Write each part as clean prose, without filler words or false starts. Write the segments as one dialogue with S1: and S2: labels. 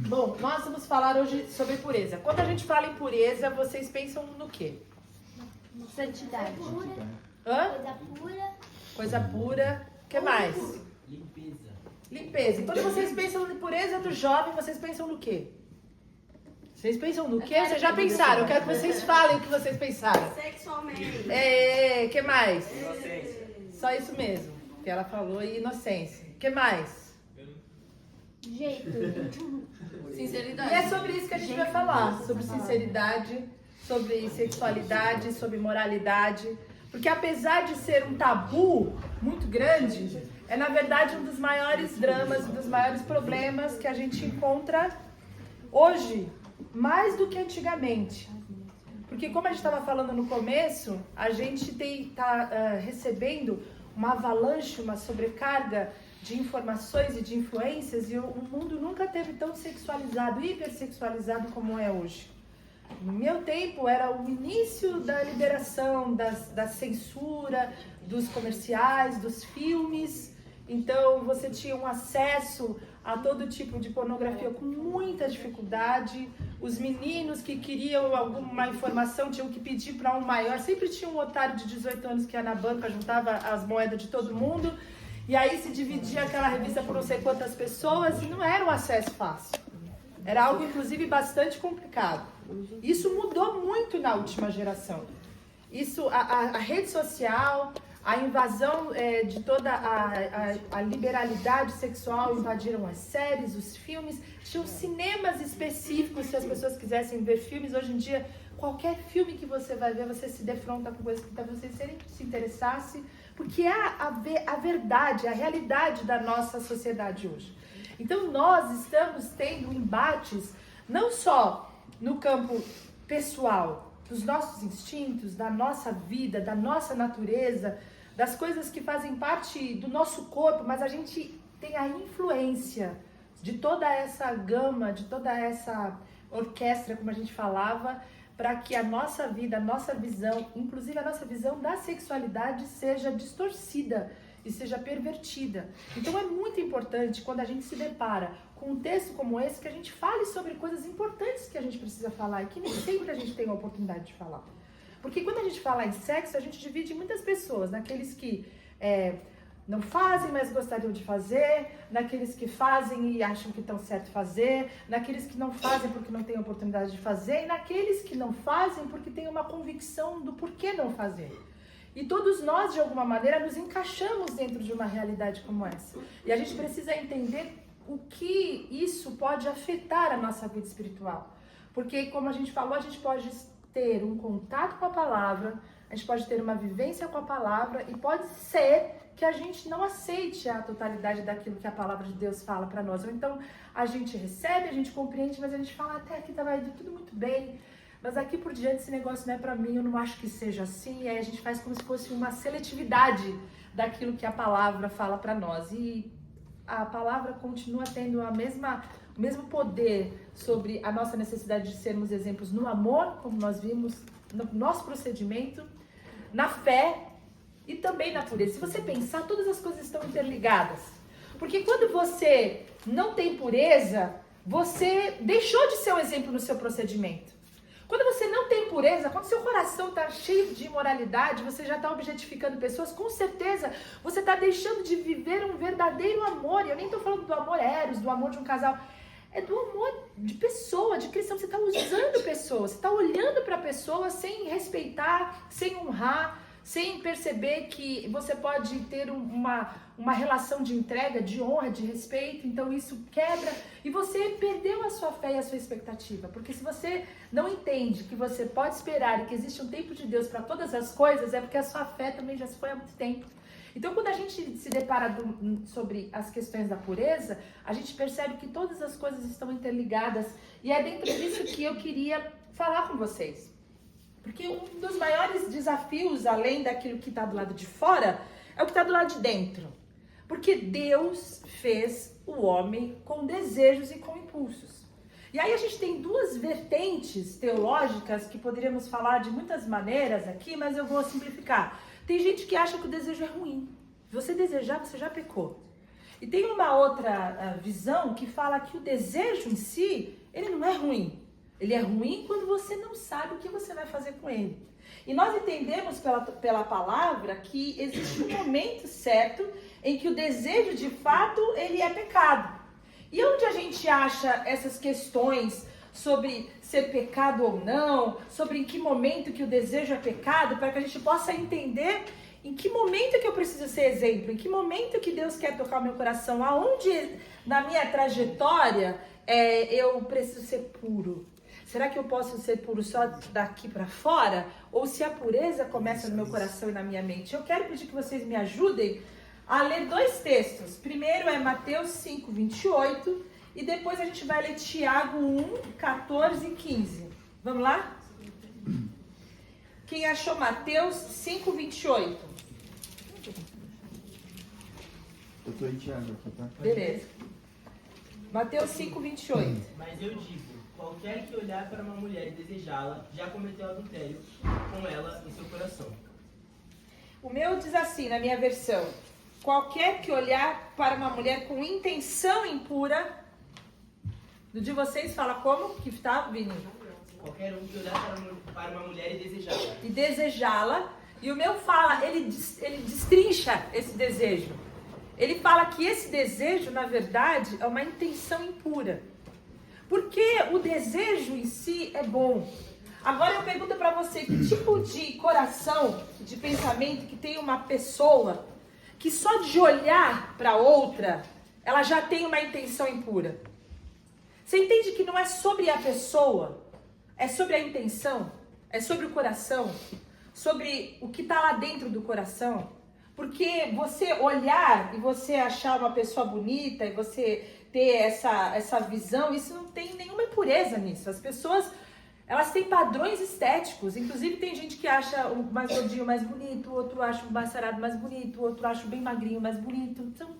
S1: Bom, nós vamos falar hoje sobre pureza. Quando a gente fala em pureza, vocês pensam no quê?
S2: Santidade.
S1: Hã?
S2: Coisa pura.
S1: Coisa pura. O que mais?
S3: Limpeza.
S1: Limpeza. E quando vocês pensam em pureza do jovem, vocês pensam no quê? Vocês pensam no quê? Vocês já pensaram? Eu quero que vocês falem o que vocês pensaram.
S4: Sexualmente.
S1: O que mais?
S3: Inocência.
S1: Só isso mesmo que ela falou, e inocência. O que mais?
S2: Jeito.
S4: Sinceridade.
S1: E é sobre isso que a gente vai falar, sobre sinceridade, sobre sexualidade, sobre moralidade, porque apesar de ser um tabu muito grande, é na verdade um dos maiores dramas, um dos maiores problemas que a gente encontra hoje, mais do que antigamente. Porque como a gente estava falando no começo, a gente está recebendo uma avalanche, uma sobrecarga de informações e de influências, e o mundo nunca teve tão sexualizado, hipersexualizado como é hoje. No meu tempo era o início da liberação, da censura, dos comerciais, dos filmes. Então você tinha um acesso a todo tipo de pornografia com muita dificuldade. Os meninos que queriam alguma informação tinham que pedir para um maior. Sempre tinha um otário de 18 anos que ia na banca, juntava as moedas de todo mundo. E aí se dividia aquela revista por não sei quantas pessoas e não era um acesso fácil. Era algo, inclusive, bastante complicado. Isso mudou muito na última geração. Isso, a rede social, a invasão de toda a liberalidade sexual invadiram as séries, os filmes. Tinham cinemas específicos se as pessoas quisessem ver filmes. Hoje em dia, qualquer filme que você vai ver, você se defronta com coisas que talvez você nem se interessasse, porque é a verdade, a realidade da nossa sociedade hoje. Então nós estamos tendo embates não só no campo pessoal, dos nossos instintos, da nossa vida, da nossa natureza, das coisas que fazem parte do nosso corpo, mas a gente tem a influência de toda essa gama, de toda essa orquestra, como a gente falava, para que a nossa vida, a nossa visão, inclusive a nossa visão da sexualidade seja distorcida e seja pervertida. Então é muito importante quando a gente se depara com um texto como esse que a gente fale sobre coisas importantes que a gente precisa falar e que nem sempre a gente tem a oportunidade de falar. Porque quando a gente fala em sexo, a gente divide em muitas pessoas, naqueles que não fazem, mas gostariam de fazer, naqueles que fazem e acham que estão certo fazer, naqueles que não fazem porque não têm oportunidade de fazer, e naqueles que não fazem porque têm uma convicção do porquê não fazer. E todos nós, de alguma maneira, nos encaixamos dentro de uma realidade como essa. E a gente precisa entender o que isso pode afetar a nossa vida espiritual. Porque, como a gente falou, a gente pode ter um contato com a palavra, a gente pode ter uma vivência com a palavra e pode ser que a gente não aceite a totalidade daquilo que a palavra de Deus fala para nós. Ou então a gente recebe, a gente compreende, mas a gente fala, até aqui estava indo tudo muito bem, mas aqui por diante esse negócio não é para mim, eu não acho que seja assim. E aí a gente faz como se fosse uma seletividade daquilo que a palavra fala para nós. E a palavra continua tendo o mesmo poder sobre a nossa necessidade de sermos exemplos no amor, como nós vimos, no nosso procedimento, na fé e também na pureza. Se você pensar, todas as coisas estão interligadas. Porque quando você não tem pureza, você deixou de ser um exemplo no seu procedimento. Quando você não tem pureza, quando seu coração está cheio de imoralidade, você já está objetificando pessoas, com certeza você está deixando de viver um verdadeiro amor. E eu nem estou falando do amor eros, do amor de um casal. É do amor de pessoa, de cristão. Você está usando pessoas, você está olhando para a pessoa sem respeitar, sem honrar, sem perceber que você pode ter uma relação de entrega, de honra, de respeito. Então isso quebra e você perdeu a sua fé e a sua expectativa. Porque se você não entende que você pode esperar e que existe um tempo de Deus para todas as coisas, é porque a sua fé também já se foi há muito tempo. Então quando a gente se depara sobre as questões da pureza, a gente percebe que todas as coisas estão interligadas. E é dentro disso que eu queria falar com vocês. Porque um dos maiores desafios, além daquilo que está do lado de fora, é o que está do lado de dentro. Porque Deus fez o homem com desejos e com impulsos. E aí a gente tem duas vertentes teológicas que poderíamos falar de muitas maneiras aqui, mas eu vou simplificar. Tem gente que acha que o desejo é ruim. Se você desejar, você já pecou. E tem uma outra visão que fala que o desejo em si, ele não é ruim. Ele é ruim quando você não sabe o que você vai fazer com ele. E nós entendemos pela palavra que existe um momento certo em que o desejo de fato ele é pecado. E onde a gente acha essas questões sobre ser pecado ou não, sobre em que momento que o desejo é pecado, para que a gente possa entender em que momento que eu preciso ser exemplo, em que momento que Deus quer tocar o meu coração, aonde na minha trajetória eu preciso ser puro. Será que eu posso ser puro só daqui para fora? Ou se a pureza começa no meu coração e na minha mente? Eu quero pedir que vocês me ajudem a ler dois textos. Primeiro é Mateus 5, 28 e depois a gente vai ler Tiago 1, 14 e 15. Vamos lá? Quem achou Mateus 5, 28?
S3: Eu tô em Tiago aqui, tá?
S1: Beleza. Mateus 5, 28.
S5: Mas eu digo, qualquer que olhar para uma mulher e desejá-la, já cometeu adultério com ela em seu coração.
S1: O meu diz assim, na minha versão: qualquer que olhar para uma mulher com intenção impura. Do de vocês fala como? Que está, Vini?
S5: Qualquer um que olhar para uma mulher e desejá-la.
S1: E desejá-la. E o meu fala, ele destrincha esse desejo. Ele fala que esse desejo, na verdade, é uma intenção impura. Porque o desejo em si é bom. Agora eu pergunto para você, que tipo de coração, de pensamento que tem uma pessoa que só de olhar para outra, ela já tem uma intenção impura? Você entende que não é sobre a pessoa, é sobre a intenção, é sobre o coração, sobre o que está lá dentro do coração? Porque você olhar e você achar uma pessoa bonita e você ter essa visão, isso não tem nenhuma impureza nisso. As pessoas, elas têm padrões estéticos. Inclusive tem gente que acha o mais gordinho mais bonito, o outro acha o mais sarado mais bonito, o outro acha o bem magrinho mais bonito. Então,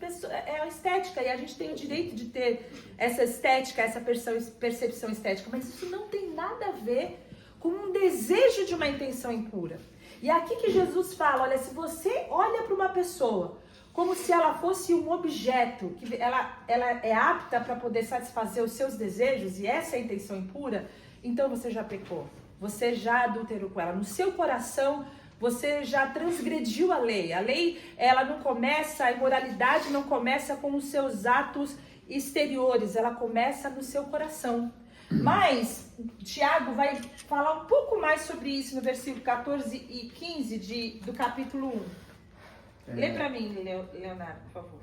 S1: é a estética e a gente tem o direito de ter essa estética, essa percepção estética. Mas isso não tem nada a ver com um desejo de uma intenção impura. E aqui que Jesus fala, olha, se você olha para uma pessoa como se ela fosse um objeto, que ela é apta para poder satisfazer os seus desejos, e essa é a intenção impura, então você já pecou, você já adulterou com ela. No seu coração, você já transgrediu a lei. A lei, ela não começa, a imoralidade não começa com os seus atos exteriores, ela começa no seu coração. Mas Tiago vai falar um pouco mais sobre isso no versículo 14 e 15 do capítulo 1. Lê pra mim, Leonardo, por favor.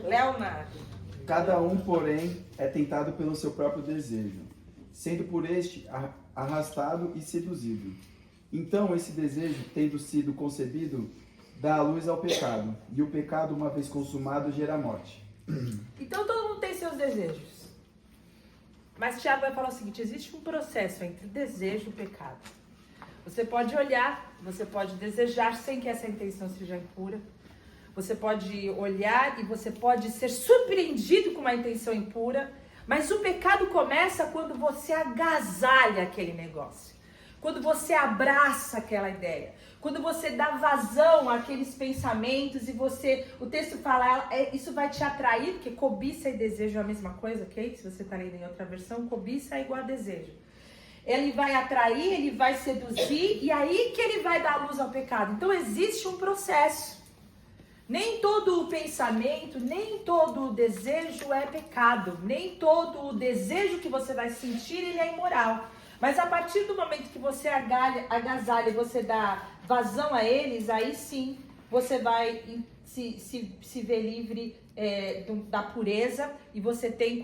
S1: Leonardo.
S3: Cada um, porém, é tentado pelo seu próprio desejo, sendo por este arrastado e seduzido. Então, esse desejo, tendo sido concebido, dá a luz ao pecado, e o pecado, uma vez consumado, gera morte.
S1: Então, todo mundo tem seus desejos. Mas Tiago vai falar o seguinte: existe um processo entre desejo e pecado. Você pode olhar, você pode desejar sem que essa intenção seja impura. Você pode olhar e você pode ser surpreendido com uma intenção impura. Mas o pecado começa quando você agasalha aquele negócio. Quando você abraça aquela ideia. Quando você dá vazão àqueles pensamentos e o texto fala, isso vai te atrair, porque cobiça e desejo é a mesma coisa, ok? Se você está lendo em outra versão, cobiça é igual a desejo. Ele vai atrair, ele vai seduzir, e aí que ele vai dar luz ao pecado. Então existe um processo. Nem todo o pensamento, nem todo o desejo é pecado. Nem todo o desejo que você vai sentir, ele é imoral. Mas a partir do momento que você agasalha e você dá vazão a eles, aí sim você vai se ver livre da pureza. E você tem,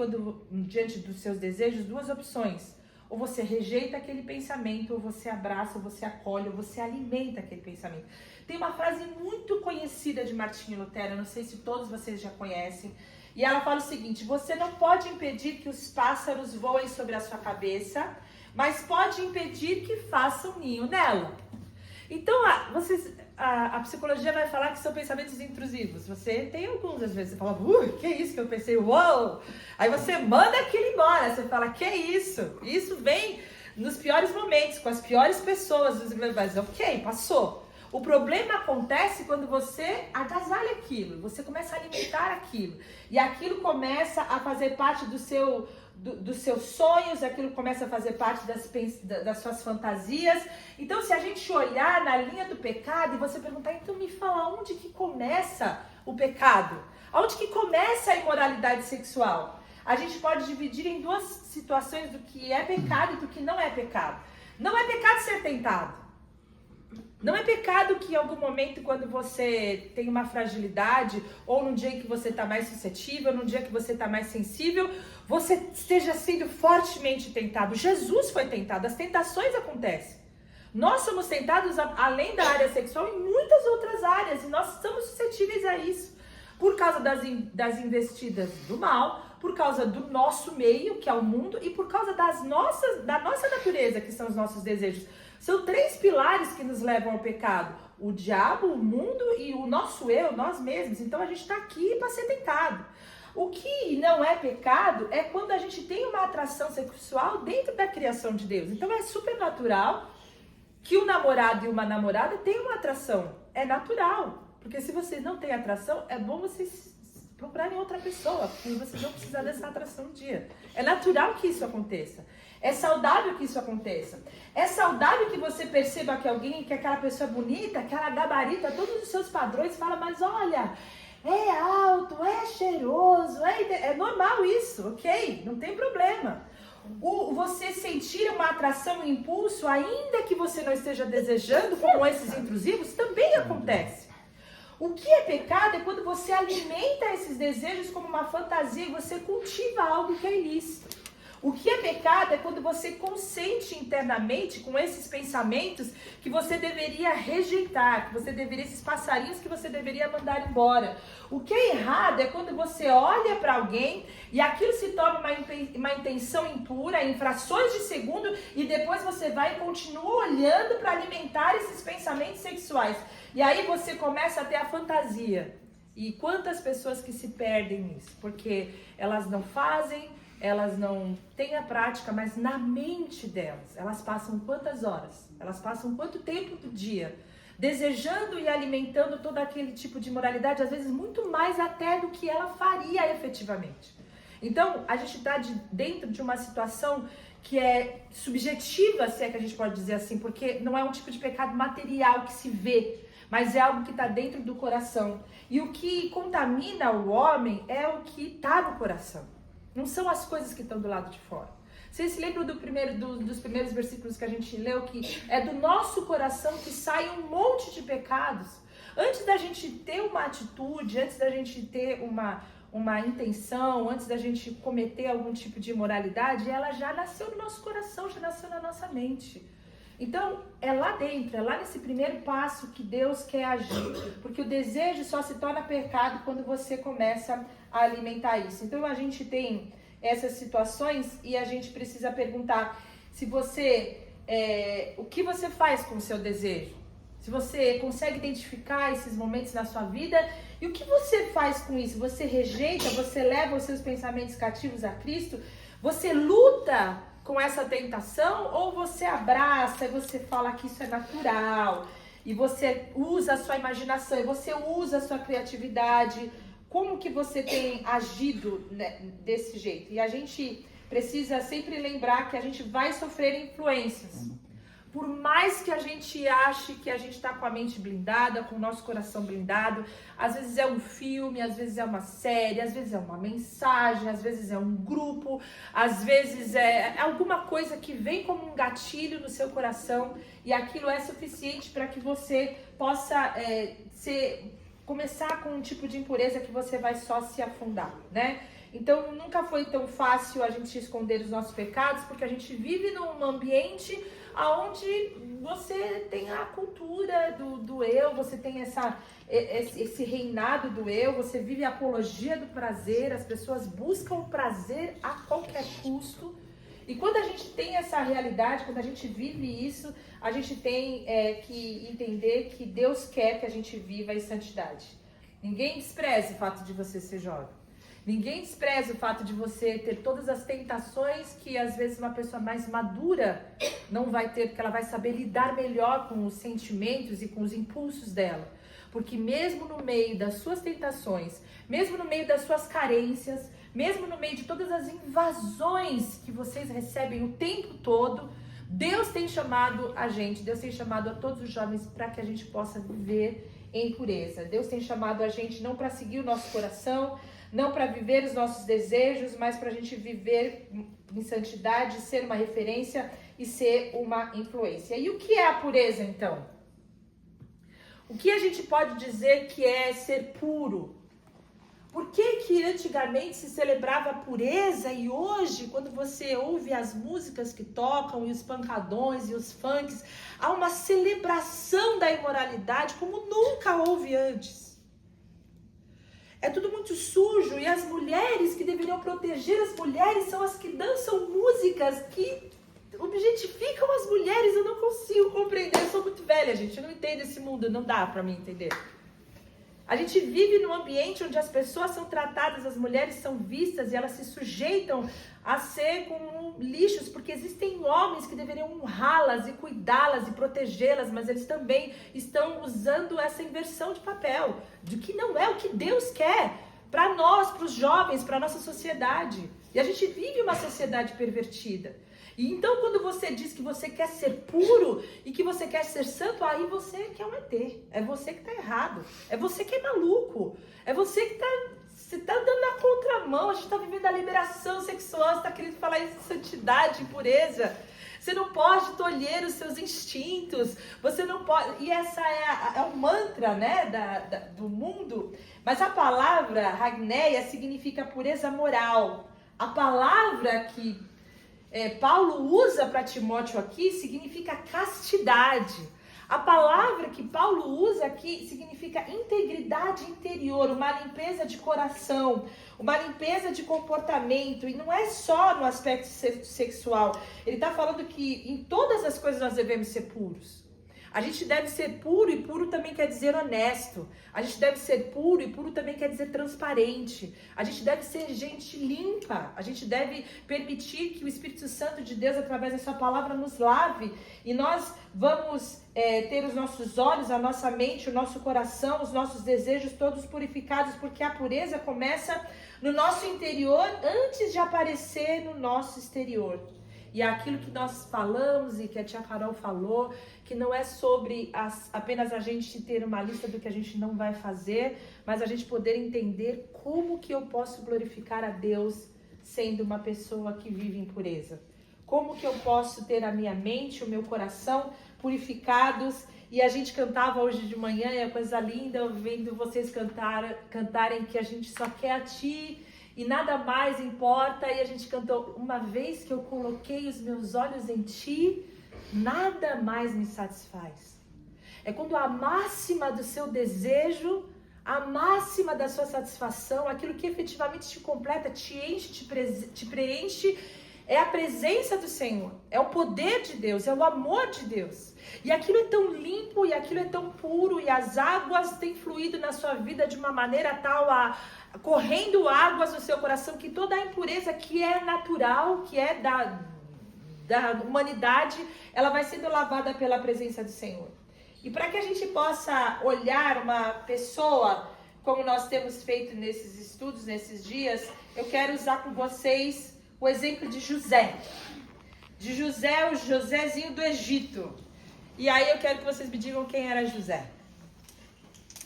S1: diante dos seus desejos, duas opções. Ou você rejeita aquele pensamento, ou você abraça, ou você acolhe, ou você alimenta aquele pensamento. Tem uma frase muito conhecida de Martinho Lutero, não sei se todos vocês já conhecem, e ela fala o seguinte: você não pode impedir que os pássaros voem sobre a sua cabeça, mas pode impedir que façam ninho nela. Então, a psicologia vai falar que são pensamentos intrusivos. Você tem alguns, às vezes, você fala, que isso que eu pensei, uou! Aí você manda aquilo embora, você fala, que isso? Isso vem nos piores momentos, com as piores pessoas, mas ok, passou. O problema acontece quando você agasalha aquilo, você começa a alimentar aquilo. E aquilo começa a fazer parte dos seus sonhos, aquilo começa a fazer parte das suas fantasias. Então, se a gente olhar na linha do pecado e você perguntar, então me fala, onde que começa o pecado? Onde que começa a imoralidade sexual? A gente pode dividir em duas situações do que é pecado e do que não é pecado. Não é pecado ser tentado. Não é pecado que em algum momento, quando você tem uma fragilidade, ou num dia em que você está mais suscetível, num dia que você está mais sensível, você esteja sendo fortemente tentado. Jesus foi tentado, as tentações acontecem. Nós somos tentados, além da área sexual, em muitas outras áreas, e nós estamos suscetíveis a isso. Por causa das investidas do mal, por causa do nosso meio, que é o mundo, e por causa da nossa natureza, que são os nossos desejos. São 3 pilares que nos levam ao pecado: o diabo, o mundo e o nosso eu, nós mesmos. Então a gente está aqui para ser tentado. O que não é pecado é quando a gente tem uma atração sexual dentro da criação de Deus. Então é super natural que um namorado e uma namorada tenham uma atração. É natural. Porque se vocês não têm atração, é bom vocês procurarem outra pessoa, porque vocês vão precisar dessa atração um dia. É natural que isso aconteça. É saudável que isso aconteça. É saudável que você perceba que aquela pessoa é bonita, que ela gabarita todos os seus padrões, fala, mas olha, é alto, é cheiroso, é normal isso, ok? Não tem problema. Você sentir uma atração, um impulso, ainda que você não esteja desejando, como esses intrusivos, também acontece. O que é pecado é quando você alimenta esses desejos como uma fantasia e você cultiva algo que é ilícito. O que é pecado é quando você consente internamente com esses pensamentos que você deveria rejeitar, que você deveria, esses passarinhos que você deveria mandar embora. O que é errado é quando você olha para alguém e aquilo se torna uma intenção impura, em frações de segundo, e depois você vai e continua olhando para alimentar esses pensamentos sexuais. E aí você começa a ter a fantasia. E quantas pessoas que se perdem nisso? Porque elas não fazem, elas não têm a prática, mas na mente delas, elas passam quantas horas? Elas passam quanto tempo do dia? Desejando e alimentando todo aquele tipo de moralidade, às vezes muito mais até do que ela faria efetivamente. Então, a gente está dentro de uma situação que é subjetiva, se é que a gente pode dizer assim, porque não é um tipo de pecado material que se vê, mas é algo que está dentro do coração. E o que contamina o homem é o que está no coração. Não são as coisas que estão do lado de fora. Vocês se lembram dos primeiros versículos que a gente leu, que é do nosso coração que sai um monte de pecados? Antes da gente ter uma atitude, antes da gente ter uma intenção, antes da gente cometer algum tipo de imoralidade, ela já nasceu no nosso coração, já nasceu na nossa mente. Então, é lá dentro, é lá nesse primeiro passo que Deus quer agir. Porque o desejo só se torna pecado quando você começa a alimentar isso. Então, a gente tem essas situações e a gente precisa perguntar se você, o que você faz com o seu desejo? Se você consegue identificar esses momentos na sua vida e o que você faz com isso? Você rejeita, você leva os seus pensamentos cativos a Cristo? Você luta com essa tentação ou você abraça e você fala que isso é natural e você usa a sua imaginação e você usa a sua criatividade? Como que você tem agido, né, desse jeito? E a gente precisa sempre lembrar que a gente vai sofrer influências. Por mais que a gente ache que a gente está com a mente blindada, com o nosso coração blindado, às vezes é um filme, às vezes é uma série, às vezes é uma mensagem, às vezes é um grupo, às vezes é alguma coisa que vem como um gatilho no seu coração e aquilo é suficiente para que você possa começar com um tipo de impureza que você vai só se afundar, né? Então, nunca foi tão fácil a gente esconder os nossos pecados, porque a gente vive num ambiente onde você tem a cultura do eu, você tem esse reinado do eu, você vive a apologia do prazer, as pessoas buscam o prazer a qualquer custo. E quando a gente tem essa realidade, quando a gente vive isso, a gente tem que entender que Deus quer que a gente viva em santidade. Ninguém despreze o fato de você ser jovem. Ninguém despreza o fato de você ter todas as tentações que às vezes uma pessoa mais madura não vai ter, porque ela vai saber lidar melhor com os sentimentos e com os impulsos dela. Porque mesmo no meio das suas tentações, mesmo no meio das suas carências, mesmo no meio de todas as invasões que vocês recebem o tempo todo, Deus tem chamado a gente, Deus tem chamado a todos os jovens para que a gente possa viver em pureza. Deus tem chamado a gente não para seguir o nosso coração, não para viver os nossos desejos, mas para a gente viver em santidade, ser uma referência e ser uma influência. E o que é a pureza, então? O que a gente pode dizer que é ser puro? Por que antigamente se celebrava a pureza e hoje, quando você ouve as músicas que tocam e os pancadões e os funks, há uma celebração da imoralidade como nunca houve antes? É tudo muito sujo e as mulheres que deveriam proteger as mulheres são as que dançam músicas que objetificam as mulheres. Eu não consigo compreender, eu sou muito velha, gente, eu não entendo esse mundo, não dá pra mim entender. A gente vive num ambiente onde as pessoas são tratadas, as mulheres são vistas e elas se sujeitam a ser como lixos, porque existem homens que deveriam honrá-las e cuidá-las e protegê-las, mas eles também estão usando essa inversão de papel, de que não é o que Deus quer para nós, para os jovens, para a nossa sociedade. E a gente vive uma sociedade pervertida. E então quando você diz que você quer ser puro e que você quer ser santo, aí você quer um ET. É você que está errado. É você que é maluco. É você que está andando na contramão. A gente está vivendo a liberação sexual. Você está querendo falar em santidade e pureza. Você não pode tolher os seus instintos. Você não pode... E essa é o mantra, né, do mundo. Mas a palavra Hagneia significa pureza moral. A palavra que Paulo usa para Timóteo aqui significa castidade. A palavra que Paulo usa aqui significa integridade interior, uma limpeza de coração, uma limpeza de comportamento. E não é só no aspecto sexual. Ele está falando que em todas as coisas nós devemos ser puros. A gente deve ser puro e puro também quer dizer honesto. A gente deve ser puro e puro também quer dizer transparente. A gente deve ser gente limpa. A gente deve permitir que o Espírito Santo de Deus, através da sua palavra, nos lave. E nós vamos ter os nossos olhos, a nossa mente, o nosso coração, os nossos desejos todos purificados, porque a pureza começa no nosso interior antes de aparecer no nosso exterior. E aquilo que nós falamos e que a tia Carol falou, que não é sobre apenas a gente ter uma lista do que a gente não vai fazer, mas a gente poder entender como que eu posso glorificar a Deus sendo uma pessoa que vive em pureza. Como que eu posso ter a minha mente, o meu coração purificados. E a gente cantava hoje de manhã, é coisa linda, vendo vocês cantarem que a gente só quer a Ti e nada mais importa. E a gente cantou: uma vez que eu coloquei os meus olhos em Ti, nada mais me satisfaz. É quando a máxima do seu desejo, a máxima da sua satisfação, aquilo que efetivamente te completa, te enche, te preenche, é a presença do Senhor, é o poder de Deus, é o amor de Deus. E aquilo é tão limpo e aquilo é tão puro, e as águas têm fluído na sua vida de uma maneira tal, correndo águas no seu coração, que toda a impureza que é natural, que é da humanidade, ela vai sendo lavada pela presença do Senhor. E para que a gente possa olhar uma pessoa, como nós temos feito nesses estudos, nesses dias, eu quero usar com vocês o exemplo de José. De José, o Josézinho do Egito. E aí eu quero que vocês me digam quem era José.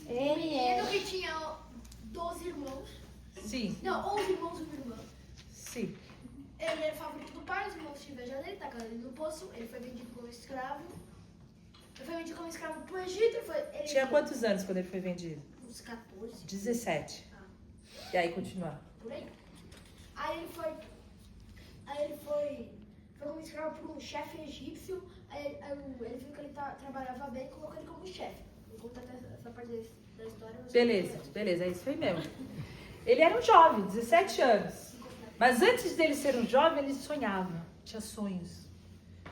S2: Ele
S6: que tinha 12 irmãos.
S1: Sim.
S6: Não, 11 irmãos e uma irmã.
S1: Sim.
S6: Ele era favorito do pai, os irmãos tinham inveja dele, tacaram ele no poço. Ele foi vendido como escravo. Ele foi vendido como escravo pro Egito.
S1: Tinha quantos anos quando ele foi vendido?
S6: Uns 14.
S1: 17. E aí continuar.
S6: Por aí. Aí ele foi como escravo por um chefe egípcio. Aí ele viu que ele trabalhava bem e colocou ele como chefe. Vou contar essa parte da história.
S1: Beleza, é isso aí mesmo. Ele era um jovem, 17 anos. Mas antes dele ser um jovem, ele sonhava, tinha sonhos.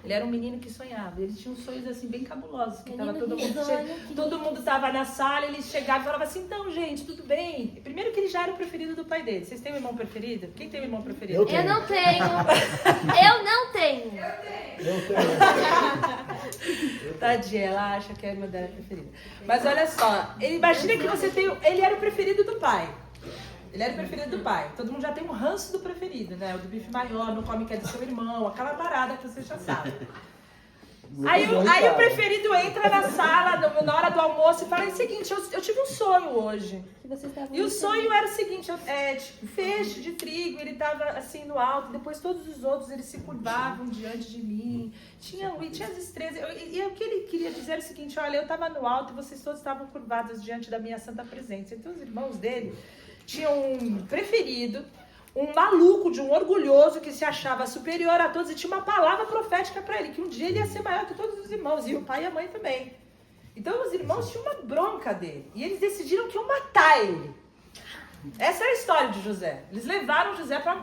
S1: Ele era um menino que sonhava. Ele tinha uns sonhos assim bem cabulosos. Que tava
S2: Menino
S1: todo mundo
S2: risonho,
S1: todo mundo tava na sala, ele chegava e falava assim, então, gente, tudo bem. Primeiro que ele já era o preferido do pai dele. Vocês têm um irmão preferido? Quem tem um irmão preferido?
S2: Eu não tenho. Eu não tenho.
S1: Tadinha, ela acha que é a irmã dela preferida. Mas olha só, imagina que você tem. Ele era o preferido do pai. Ele era o preferido do pai. Todo mundo já tem um ranço do preferido, né? O do bife maior, não come que é do seu irmão, aquela parada que você já sabe. Aí o preferido entra na sala, na hora do almoço, e fala o seguinte, eu tive um sonho hoje. E o sonho era o seguinte, tipo, feixe de trigo, ele tava assim no alto, depois todos os outros eles se curvavam diante de mim. Tinha as estrelas. E o que ele queria dizer era o seguinte, olha, eu tava no alto e vocês todos estavam curvados diante da minha santa presença. Então os irmãos dele tinham um preferido, um maluco, de um orgulhoso que se achava superior a todos e tinha uma palavra profética para ele, que um dia ele ia ser maior que todos os irmãos, e o pai e a mãe também. Então os irmãos tinham uma bronca dele, e eles decidiram que iam matar ele. Essa é a história de José. Eles levaram José para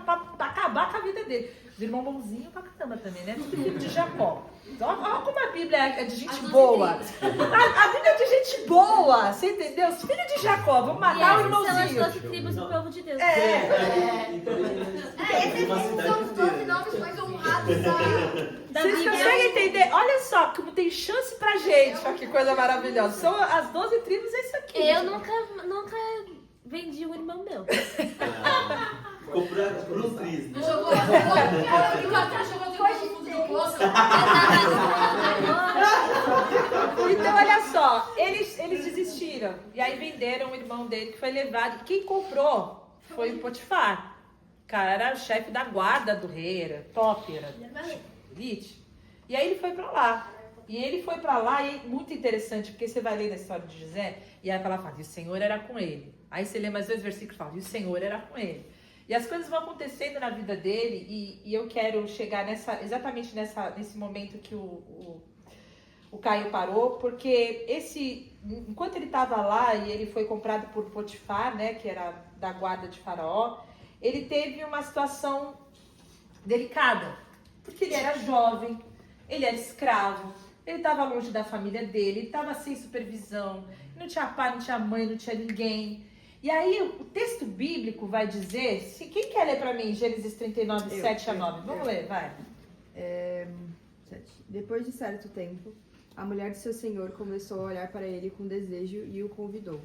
S1: acabar com a vida dele. Os irmãos bonzinhos pra caramba também, né? Tudo filho de Jacó. Então, olha como a Bíblia é de gente boa. A Bíblia é de gente boa, você entendeu? Os filhos de Jacó, vamos matar o irmãozinho.
S2: São as 12 tribos do povo de Deus.
S6: Esses são os 12 nomes mais honrados
S1: Vocês conseguem entender? Olha só como tem chance pra gente. Olha que coisa maravilhosa. São as 12 tribos, é isso aqui.
S2: Eu nunca vendi um irmão meu.
S7: Ficou por um triz, né?
S4: Jogou no fundo do poço.
S1: Então, olha só, eles desistiram. E aí venderam o irmão dele, que foi levado. E quem comprou foi o Potifar. Cara, era o chefe da guarda do rei, era top, era elite. E aí ele foi pra lá. E ele foi pra lá, e é muito interessante, porque você vai ler na história de José, e aí ela fala, e o Senhor era com ele. Aí você lê mais 2 versículos e fala, e o Senhor era com ele. E as coisas vão acontecendo na vida dele, e eu quero chegar exatamente nesse momento que o Caio parou, porque enquanto ele estava lá e ele foi comprado por Potifar, né, que era da guarda de Faraó, ele teve uma situação delicada, porque ele era jovem, ele era escravo, ele estava longe da família dele, ele estava sem supervisão, não tinha pai, não tinha mãe, não tinha ninguém. E aí o texto bíblico vai dizer, quem quer ler para mim Gênesis 39, 7 a 9? Vamos ler, vai.
S8: 7. Depois de certo tempo, a mulher de seu senhor começou a olhar para ele com desejo e o convidou.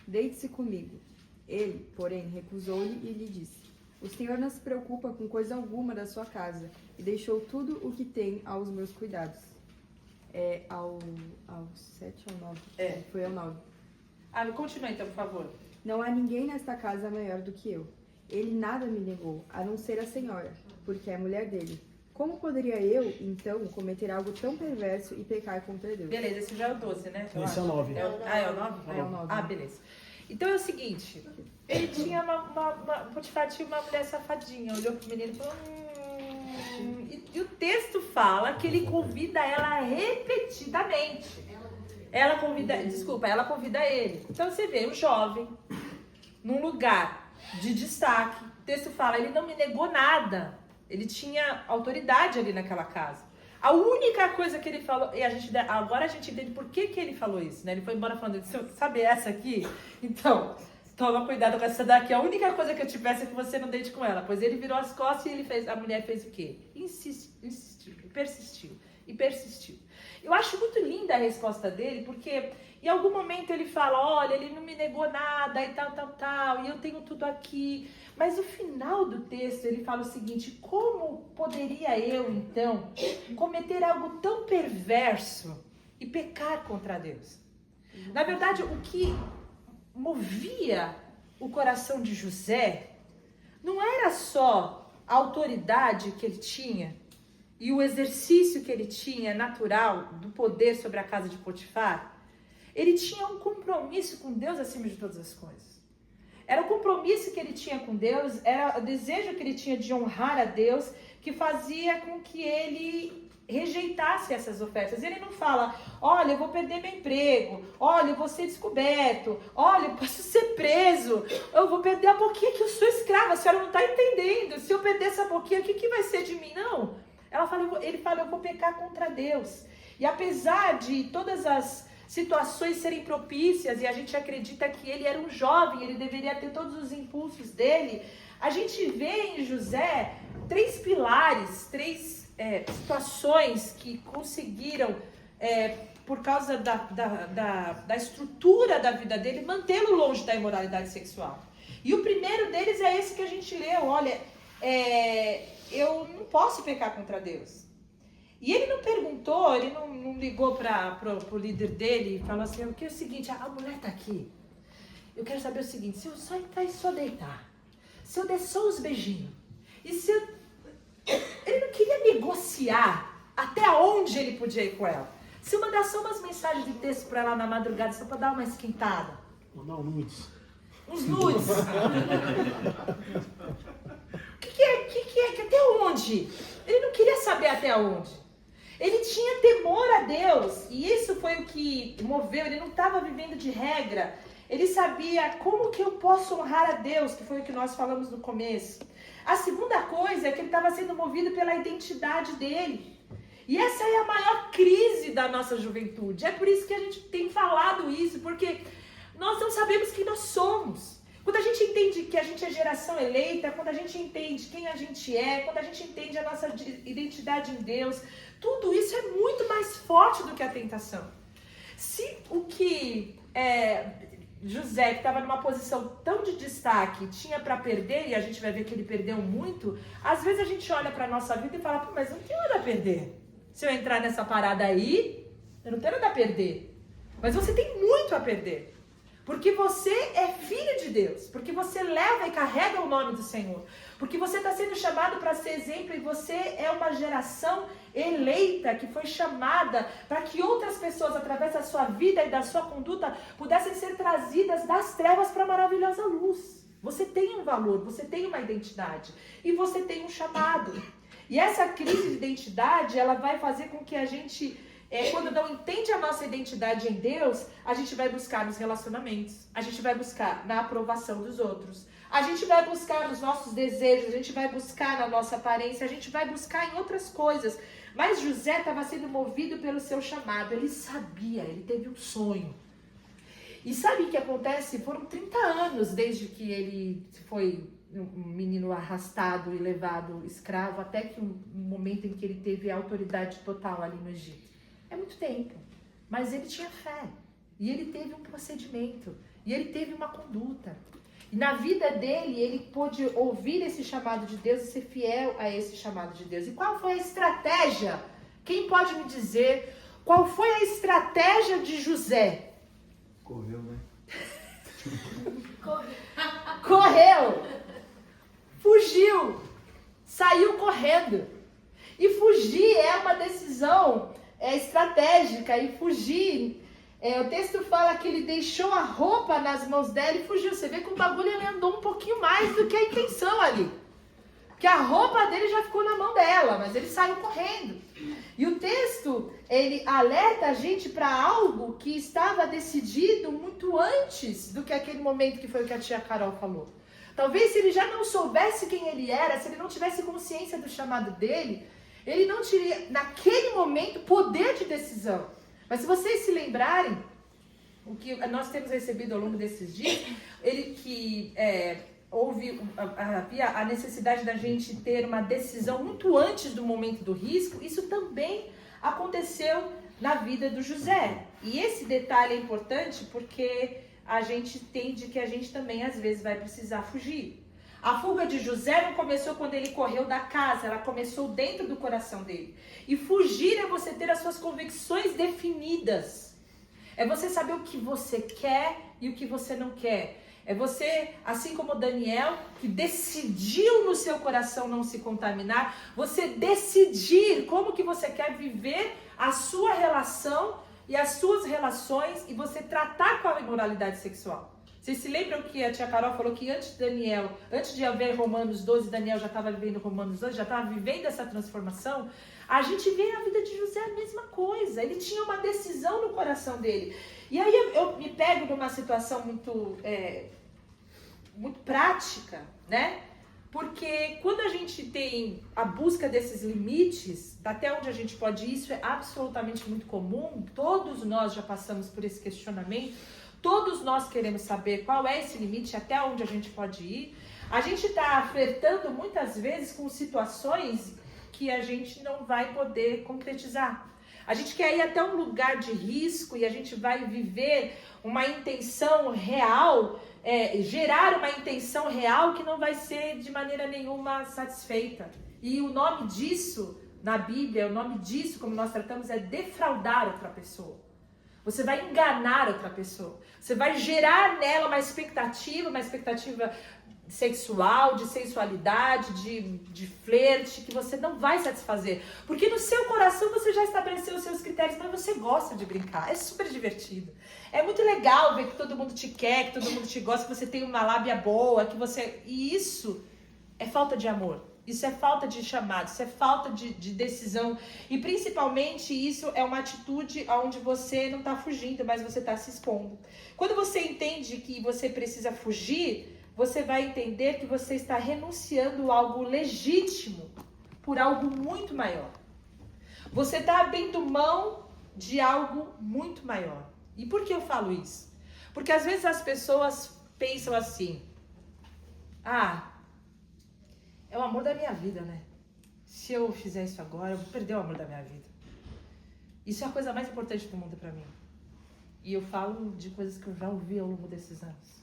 S8: Deite-se comigo. Ele, porém, recusou-lhe e lhe disse, o senhor não se preocupa com coisa alguma da sua casa e deixou tudo o que tem aos meus cuidados. Ao 7 ou 9? Foi ao 9.
S1: Continua então, por favor.
S8: Não há ninguém nesta casa maior do que eu. Ele nada me negou, a não ser a senhora, porque é mulher dele. Como poderia eu, então, cometer algo tão perverso e pecar contra Deus?
S1: Beleza, esse já é o 12, né?
S9: Esse é o 9.
S1: É o 9?
S8: É o 9.
S1: Ah, beleza. Então é o seguinte, ele tinha Potifar tinha uma mulher safadinha, olhou pro menino e falou... E o texto fala que ele convida ela repetidamente. Ela convida ele. Então você vê um jovem num lugar de destaque. O texto fala, ele não me negou nada. Ele tinha autoridade ali naquela casa. A única coisa que ele falou, e agora a gente entende por que ele falou isso, né? Ele foi embora falando, sabe essa aqui? Então, toma cuidado com essa daqui. A única coisa que eu te peço é que você não deite com ela. Pois ele virou as costas e a mulher fez o quê? Insistiu, persistiu. Eu acho muito linda a resposta dele, porque em algum momento ele fala, olha, ele não me negou nada e tal, e eu tenho tudo aqui. Mas no final do texto ele fala o seguinte, como poderia eu, então, cometer algo tão perverso e pecar contra Deus? Na verdade, o que movia o coração de José não era só a autoridade que ele tinha, e o exercício que ele tinha natural do poder sobre a casa de Potifar, ele tinha um compromisso com Deus acima de todas as coisas. Era o compromisso que ele tinha com Deus, era o desejo que ele tinha de honrar a Deus, que fazia com que ele rejeitasse essas ofertas. Ele não fala, olha, eu vou perder meu emprego, olha, eu vou ser descoberto, olha, eu posso ser preso, eu vou perder a boquinha que eu sou escrava, a senhora não está entendendo, se eu perder essa boquinha, o que vai ser de mim? Não. Ele fala, eu vou pecar contra Deus. E apesar de todas as situações serem propícias e a gente acredita que ele era um jovem, ele deveria ter todos os impulsos dele, a gente vê em José 3 pilares, 3 situações que conseguiram, por causa da estrutura da vida dele, mantê-lo longe da imoralidade sexual. E o primeiro deles é esse que a gente leu, olha, eu não posso pecar contra Deus. E ele não perguntou, ele não ligou para o líder dele e falou assim, o que é o seguinte, a mulher tá aqui, eu quero saber o seguinte, se eu só entrar e só deitar, se eu der só os beijinhos, e se eu... Ele não queria negociar até onde ele podia ir com ela. Se eu mandar só umas mensagens de texto para ela na madrugada, só para dar uma esquentada.
S9: Mandar nudes.
S1: Uns nudes. O que é? Até onde? Ele não queria saber até onde. Ele tinha temor a Deus. E isso foi o que moveu. Ele não estava vivendo de regra. Ele sabia como que eu posso honrar a Deus, que foi o que nós falamos no começo. A segunda coisa é que ele estava sendo movido pela identidade dele. E essa é a maior crise da nossa juventude. É por isso que a gente tem falado isso, porque nós não sabemos quem nós somos. Quando a gente entende que a gente é geração eleita, quando a gente entende quem a gente é, quando a gente entende a nossa identidade em Deus, tudo isso é muito mais forte do que a tentação. Se o que José, que estava numa posição tão de destaque, tinha para perder, e a gente vai ver que ele perdeu muito, às vezes a gente olha para a nossa vida e fala, pô, mas eu não tenho nada a perder. Se eu entrar nessa parada aí, eu não tenho nada a perder. Mas você tem muito a perder. Porque você é filho de Deus. Porque você leva e carrega o nome do Senhor. Porque você está sendo chamado para ser exemplo e você é uma geração eleita que foi chamada para que outras pessoas, através da sua vida e da sua conduta, pudessem ser trazidas das trevas para a maravilhosa luz. Você tem um valor, você tem uma identidade e você tem um chamado. E essa crise de identidade, ela vai fazer com que a gente, quando não entende a nossa identidade em Deus, a gente vai buscar nos relacionamentos, a gente vai buscar na aprovação dos outros, a gente vai buscar nos nossos desejos, a gente vai buscar na nossa aparência, a gente vai buscar em outras coisas. Mas José estava sendo movido pelo seu chamado, ele sabia, ele teve um sonho. E sabe o que acontece? Foram 30 anos desde que ele foi um menino arrastado e levado escravo, até que um momento em que ele teve a autoridade total ali no Egito. É muito tempo, mas ele tinha fé, e ele teve um procedimento, e ele teve uma conduta. E na vida dele, ele pôde ouvir esse chamado de Deus e ser fiel a esse chamado de Deus. E qual foi a estratégia? Quem pode me dizer qual foi a estratégia de José?
S3: Correu, né?
S1: Correu! Fugiu, saiu correndo. E fugir é uma decisão estratégica. E fugir, o texto fala que ele deixou a roupa nas mãos dela e fugiu. Você vê que o bagulho ele andou um pouquinho mais do que a intenção ali. Porque a roupa dele já ficou na mão dela, mas ele saiu correndo. E o texto, ele alerta a gente para algo que estava decidido muito antes do que aquele momento que foi o que a tia Carol falou. Talvez se ele já não soubesse quem ele era, se ele não tivesse consciência do chamado dele, ele não teria, naquele momento, poder de decisão. Mas se vocês se lembrarem, o que nós temos recebido ao longo desses dias, havia a necessidade da gente ter uma decisão muito antes do momento do risco, isso também aconteceu na vida do José. E esse detalhe é importante porque a gente entende que a gente também às vezes vai precisar fugir. A fuga de José não começou quando ele correu da casa, ela começou dentro do coração dele. E fugir é você ter as suas convicções definidas. É você saber o que você quer e o que você não quer. É você, assim como Daniel, que decidiu no seu coração não se contaminar, você decidir como que você quer viver a sua relação e as suas relações e você tratar com a imoralidade sexual. Vocês se lembram que a tia Carol falou que antes de haver Romanos 12, Daniel já estava vivendo Romanos 12, já estava vivendo essa transformação? A gente vê na vida de José a mesma coisa. Ele tinha uma decisão no coração dele. E aí eu me pego numa situação muito prática, né? Porque quando a gente tem a busca desses limites, até onde a gente pode ir, isso é absolutamente muito comum, todos nós já passamos por esse questionamento, todos nós queremos saber qual é esse limite, até onde a gente pode ir. A gente está flertando muitas vezes com situações que a gente não vai poder concretizar. A gente quer ir até um lugar de risco e a gente vai viver uma intenção real, gerar uma intenção real que não vai ser de maneira nenhuma satisfeita. E o nome disso, na Bíblia, o nome disso, como nós tratamos, é defraudar outra pessoa. Você vai enganar outra pessoa. Você vai gerar nela uma expectativa sexual, de sensualidade, de flerte, que você não vai satisfazer. Porque no seu coração você já estabeleceu os seus critérios, mas você gosta de brincar. É super divertido. É muito legal ver que todo mundo te quer, que todo mundo te gosta, que você tem uma lábia boa, que você... E isso é falta de amor. Isso é falta de chamado, isso é falta de decisão. E principalmente isso é uma atitude onde você não está fugindo, mas você está se expondo. Quando você entende que você precisa fugir, você vai entender que você está renunciando a algo legítimo por algo muito maior. Você está abrindo mão de algo muito maior. E por que eu falo isso? Porque às vezes as pessoas pensam assim: ah, é o amor da minha vida, né? Se eu fizer isso agora, eu vou perder o amor da minha vida. Isso é a coisa mais importante do mundo para mim. E eu falo de coisas que eu já ouvi ao longo desses anos.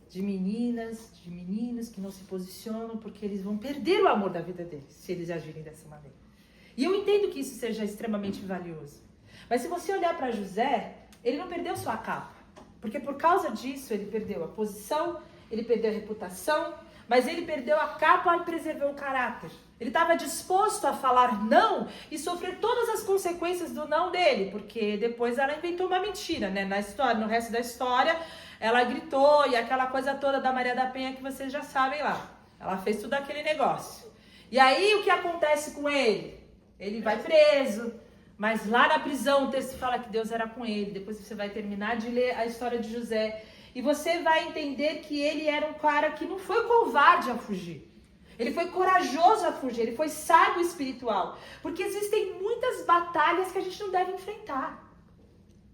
S1: De meninas, de meninos que não se posicionam porque eles vão perder o amor da vida deles se eles agirem dessa maneira. E eu entendo que isso seja extremamente valioso. Mas se você olhar para José, ele não perdeu só a capa. Porque por causa disso ele perdeu a posição, ele perdeu a reputação, mas ele perdeu a capa e preservou o caráter. Ele estava disposto a falar não e sofrer todas as consequências do não dele, porque depois ela inventou uma mentira, né? Na história, no resto da história, ela gritou e aquela coisa toda da Maria da Penha que vocês já sabem lá. Ela fez tudo aquele negócio. E aí o que acontece com ele? Ele vai preso, mas lá na prisão o texto fala que Deus era com ele. Depois você vai terminar de ler a história de José. E você vai entender que ele era um cara que não foi covarde a fugir. Ele foi corajoso a fugir, ele foi sábio espiritual. Porque existem muitas batalhas que a gente não deve enfrentar.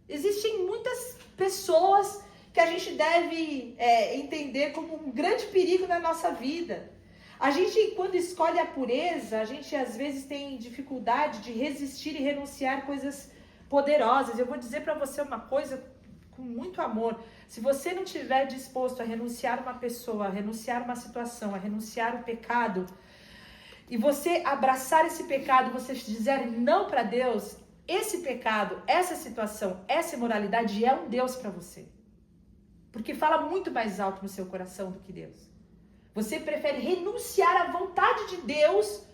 S1: Existem muitas pessoas que a gente deve entender como um grande perigo na nossa vida. A gente, quando escolhe a pureza, a gente às vezes tem dificuldade de resistir e renunciar a coisas poderosas. Eu vou dizer para você uma coisa com muito amor. Se você não estiver disposto a renunciar uma pessoa, a renunciar uma situação, a renunciar o pecado, e você abraçar esse pecado, você dizer não para Deus, esse pecado, essa situação, essa imoralidade é um Deus para você. Porque fala muito mais alto no seu coração do que Deus. Você prefere renunciar à vontade de Deus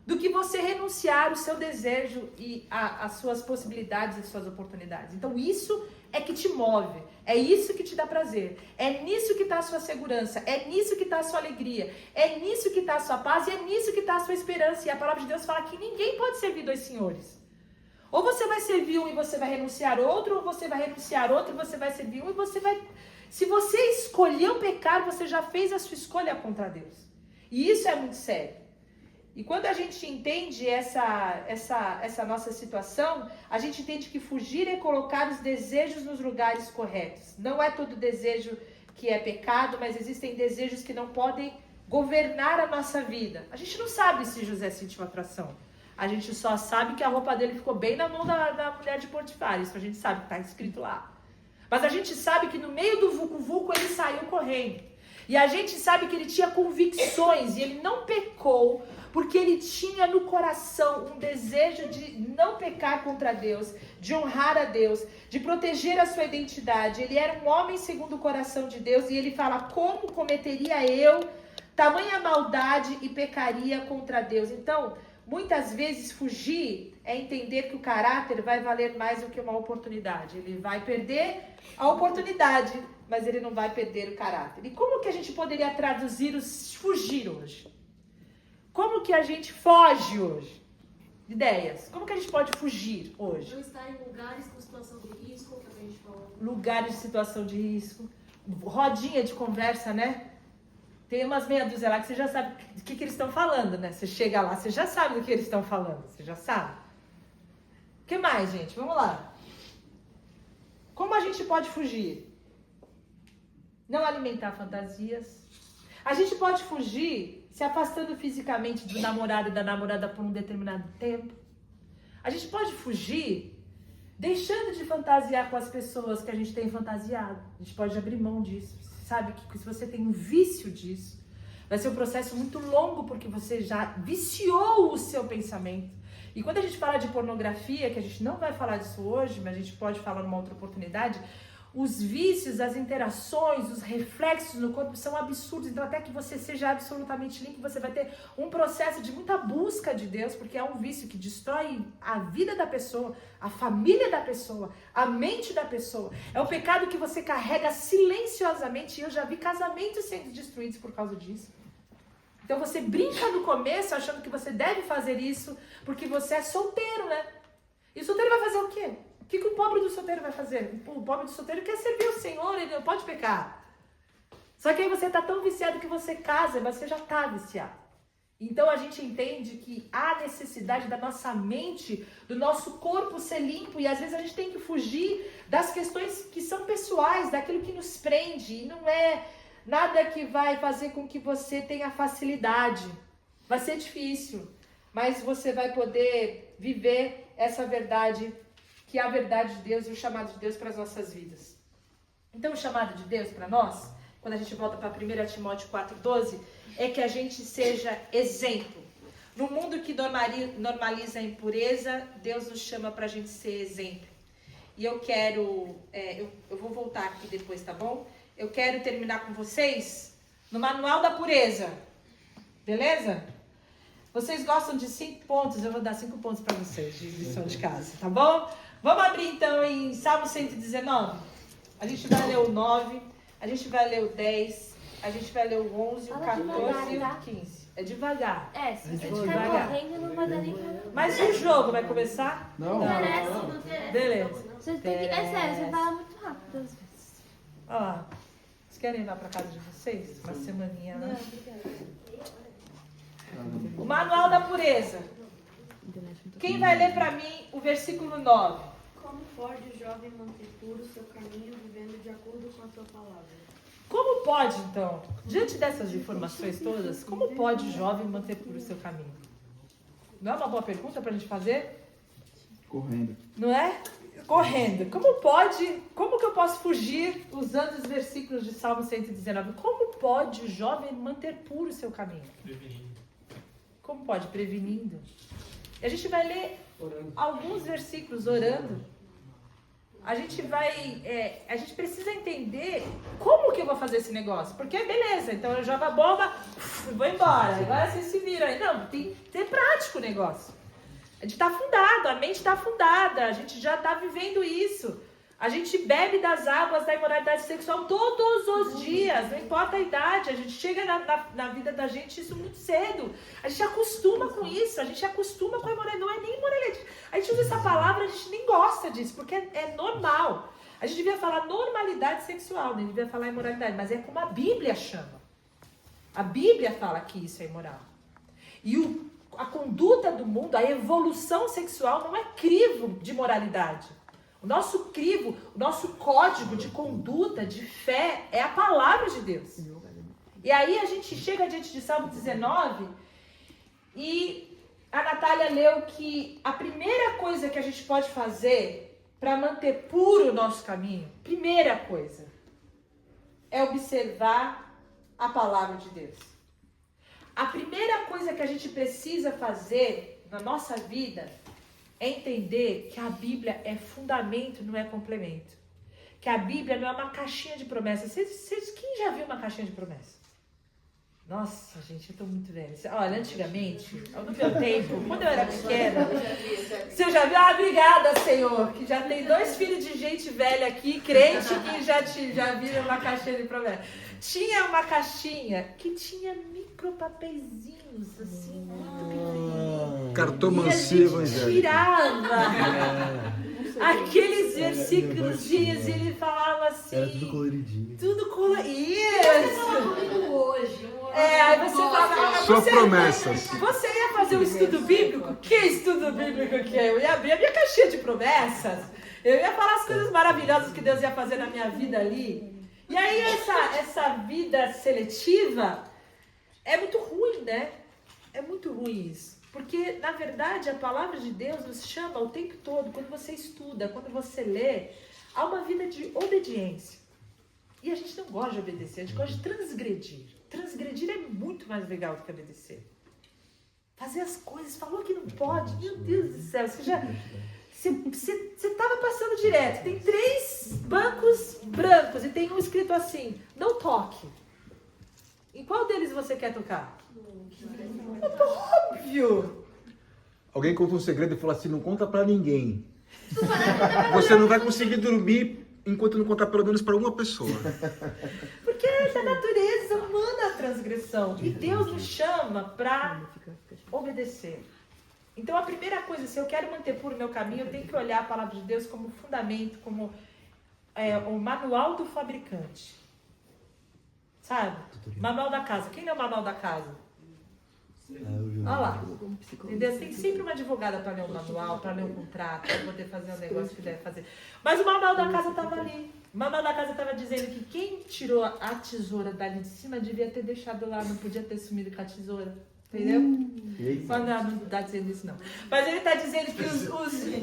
S1: do que você renunciar o seu desejo e as suas possibilidades e as suas oportunidades. Então isso é que te move, é isso que te dá prazer, é nisso que está a sua segurança, é nisso que está a sua alegria, é nisso que está a sua paz e é nisso que está a sua esperança. E a palavra de Deus fala que ninguém pode servir dois senhores. Ou você vai servir um e você vai renunciar outro, ou você vai renunciar outro e você vai servir um e você vai... Se você escolheu pecar, você já fez a sua escolha contra Deus. E isso é muito sério. E quando a gente entende essa nossa situação, a gente entende que fugir é colocar os desejos nos lugares corretos. Não é todo desejo que é pecado, mas existem desejos que não podem governar a nossa vida. A gente não sabe se José sentiu atração. A gente só sabe que a roupa dele ficou bem na mão da mulher de Potifar. Isso a gente sabe, está escrito lá. Mas a gente sabe que no meio do vucu-vucu ele saiu correndo. E a gente sabe que ele tinha convicções e ele não pecou porque ele tinha no coração um desejo de não pecar contra Deus, de honrar a Deus, de proteger a sua identidade. Ele era um homem segundo o coração de Deus e ele fala: como cometeria eu tamanha maldade e pecaria contra Deus? Então, muitas vezes fugir é entender que o caráter vai valer mais do que uma oportunidade. Ele vai perder a oportunidade, mas ele não vai perder o caráter. E como que a gente poderia traduzir o fugir hoje? Como que a gente foge hoje? Ideias. Como que a gente pode fugir hoje?
S4: Não estar em lugares com situação de risco, que a gente falou.
S1: Lugares de situação de risco. Rodinha de conversa, né? Tem umas meia dúzia lá que você já sabe do que eles estão falando, né? Você chega lá, você já sabe do que eles estão falando. Você já sabe. O que mais, gente? Vamos lá. Como a gente pode fugir? Não alimentar fantasias. A gente pode fugir se afastando fisicamente do namorado e da namorada por um determinado tempo. A gente pode fugir deixando de fantasiar com as pessoas que a gente tem fantasiado. A gente pode abrir mão disso. Você sabe que se você tem um vício disso, vai ser um processo muito longo porque você já viciou o seu pensamento. E quando a gente fala de pornografia, que a gente não vai falar disso hoje, mas a gente pode falar numa outra oportunidade, os vícios, as interações, os reflexos no corpo são absurdos. Então, até que você seja absolutamente limpo, você vai ter um processo de muita busca de Deus, porque é um vício que destrói a vida da pessoa, a família da pessoa, a mente da pessoa. É um pecado que você carrega silenciosamente, e eu já vi casamentos sendo destruídos por causa disso. Então, você brinca no começo achando que você deve fazer isso porque você é solteiro, né? E o solteiro vai fazer o quê? O que o pobre do solteiro vai fazer? O pobre do solteiro quer servir o Senhor, ele não pode pecar. Só que aí você está tão viciado que você casa, mas você já está viciado. Então a gente entende que há necessidade da nossa mente, do nosso corpo ser limpo, e às vezes a gente tem que fugir das questões que são pessoais, daquilo que nos prende, e não é nada que vai fazer com que você tenha facilidade. Vai ser difícil, mas você vai poder viver essa verdade, que é a verdade de Deus e o chamado de Deus para as nossas vidas. Então o chamado de Deus para nós, quando a gente volta para 1 Timóteo 4,12, é que a gente seja exemplo. No mundo que normaliza a impureza, Deus nos chama para a gente ser exemplo. E eu quero, eu vou voltar aqui depois, tá bom? Eu quero terminar com vocês no Manual da Pureza. Beleza? Vocês gostam de 5 pontos? Eu vou dar 5 pontos para vocês de lição de casa, tá bom? Vamos abrir então em Salmo 119? A gente vai ler o 9, a gente vai ler o 10, a gente vai ler o 11, o 14 e o 15. É devagar.
S2: Se você
S1: Vou
S2: ficar
S1: devagar.
S2: correndo, não vai dar nem pra...
S1: Mas o jogo vai começar?
S3: Não.
S2: Interessa, não interessa.
S1: Beleza.
S2: Você tem que... É sério, você fala muito rápido às vezes.
S1: Ó, vocês querem ir lá pra casa de vocês? Uma semaninha, né? O Manual da Pureza. Quem vai ler pra mim o versículo 9?
S9: Como pode o jovem manter puro o seu caminho, vivendo de acordo com a tua palavra?
S1: Como pode, então, diante dessas informações todas, como pode o jovem manter puro o seu caminho? Não é uma boa pergunta pra gente fazer?
S3: Correndo.
S1: Não é? Correndo. Como que eu posso fugir usando os versículos de Salmo 119? Como pode o jovem manter puro o seu caminho?
S5: Prevenindo.
S1: Como pode? Prevenindo. E a gente vai ler alguns versículos orando. A gente precisa entender como que eu vou fazer esse negócio. Porque beleza, então eu jogo a bomba e vou embora. Agora vocês se viram aí. Não, tem que ser prático o negócio. A gente está afundado, a mente está afundada, a gente já está vivendo isso. A gente bebe das águas da imoralidade sexual todos os dias, não importa a idade. A gente chega na vida da gente isso muito cedo. A gente acostuma com isso, a gente acostuma com a imoralidade. Não é nem imoralidade. A gente usa essa palavra, a gente nem gosta disso, porque é normal. A gente devia falar normalidade sexual, nem devia falar imoralidade, mas é como a Bíblia chama. A Bíblia fala que isso é imoral. E a conduta do mundo, a evolução sexual não é crivo de moralidade. O nosso crivo, o nosso código de conduta, de fé, é a palavra de Deus. E aí a gente chega diante de Salmo 19 e a Natália leu que a primeira coisa que a gente pode fazer para manter puro o nosso caminho, primeira coisa, é observar a palavra de Deus. A primeira coisa que a gente precisa fazer na nossa vida é entender que a Bíblia é fundamento, não é complemento. Que a Bíblia não é uma caixinha de promessas. Quem já viu uma caixinha de promessas? Nossa, gente, eu tô muito velha. Olha, antigamente, no meu tempo, quando eu era pequena, você já viu? Ah, obrigada, Senhor, que já tem 2 filhos de gente velha aqui, crente, que já viram uma caixinha de promessas. Tinha uma caixinha que tinha micropapeizinhos, assim, muito pequenininhos.
S7: Cartomancia evangélica.
S1: Tirava aqueles versículos e ele falava assim.
S7: Era tudo coloridinho.
S1: Tudo Isso!
S6: Hoje.
S1: Aí você fala,
S10: Só promessas.
S1: Você ia fazer um estudo bíblico? Que estudo bíblico que é? Eu ia abrir a minha caixinha de promessas. Eu ia falar as coisas maravilhosas que Deus ia fazer na minha vida ali. E aí essa vida seletiva é muito ruim, né? É muito ruim isso. Porque, na verdade, a palavra de Deus nos chama o tempo todo, quando você estuda, quando você lê, há uma vida de obediência. E a gente não gosta de obedecer, a gente gosta de transgredir. Transgredir é muito mais legal do que obedecer. Fazer as coisas, falou que não pode, meu Deus do céu, você estava passando direto, tem 3 bancos brancos e tem um escrito assim, não toque. Em qual deles você quer tocar? Óbvio!
S10: Alguém conta um segredo e fala assim, não conta pra ninguém. Você não vai conseguir dormir enquanto não contar pelo menos pra uma pessoa.
S1: Porque é da natureza humana a transgressão. E Deus nos chama para obedecer. Então a primeira coisa, se eu quero manter puro o meu caminho, eu tenho que olhar a palavra de Deus como fundamento, como o manual do fabricante. Sabe? Manual da casa. Quem é o manual da casa? Olha lá. Entendeu? Tem sempre uma advogada para ler o manual, para ler o contrato, para poder fazer o negócio que deve fazer. Mas o manual da casa estava ali. O manual da casa estava dizendo que quem tirou a tesoura dali de cima devia ter deixado lá, não podia ter sumido com a tesoura. Entendeu? Mas não está dizendo isso, não. Mas ele está dizendo que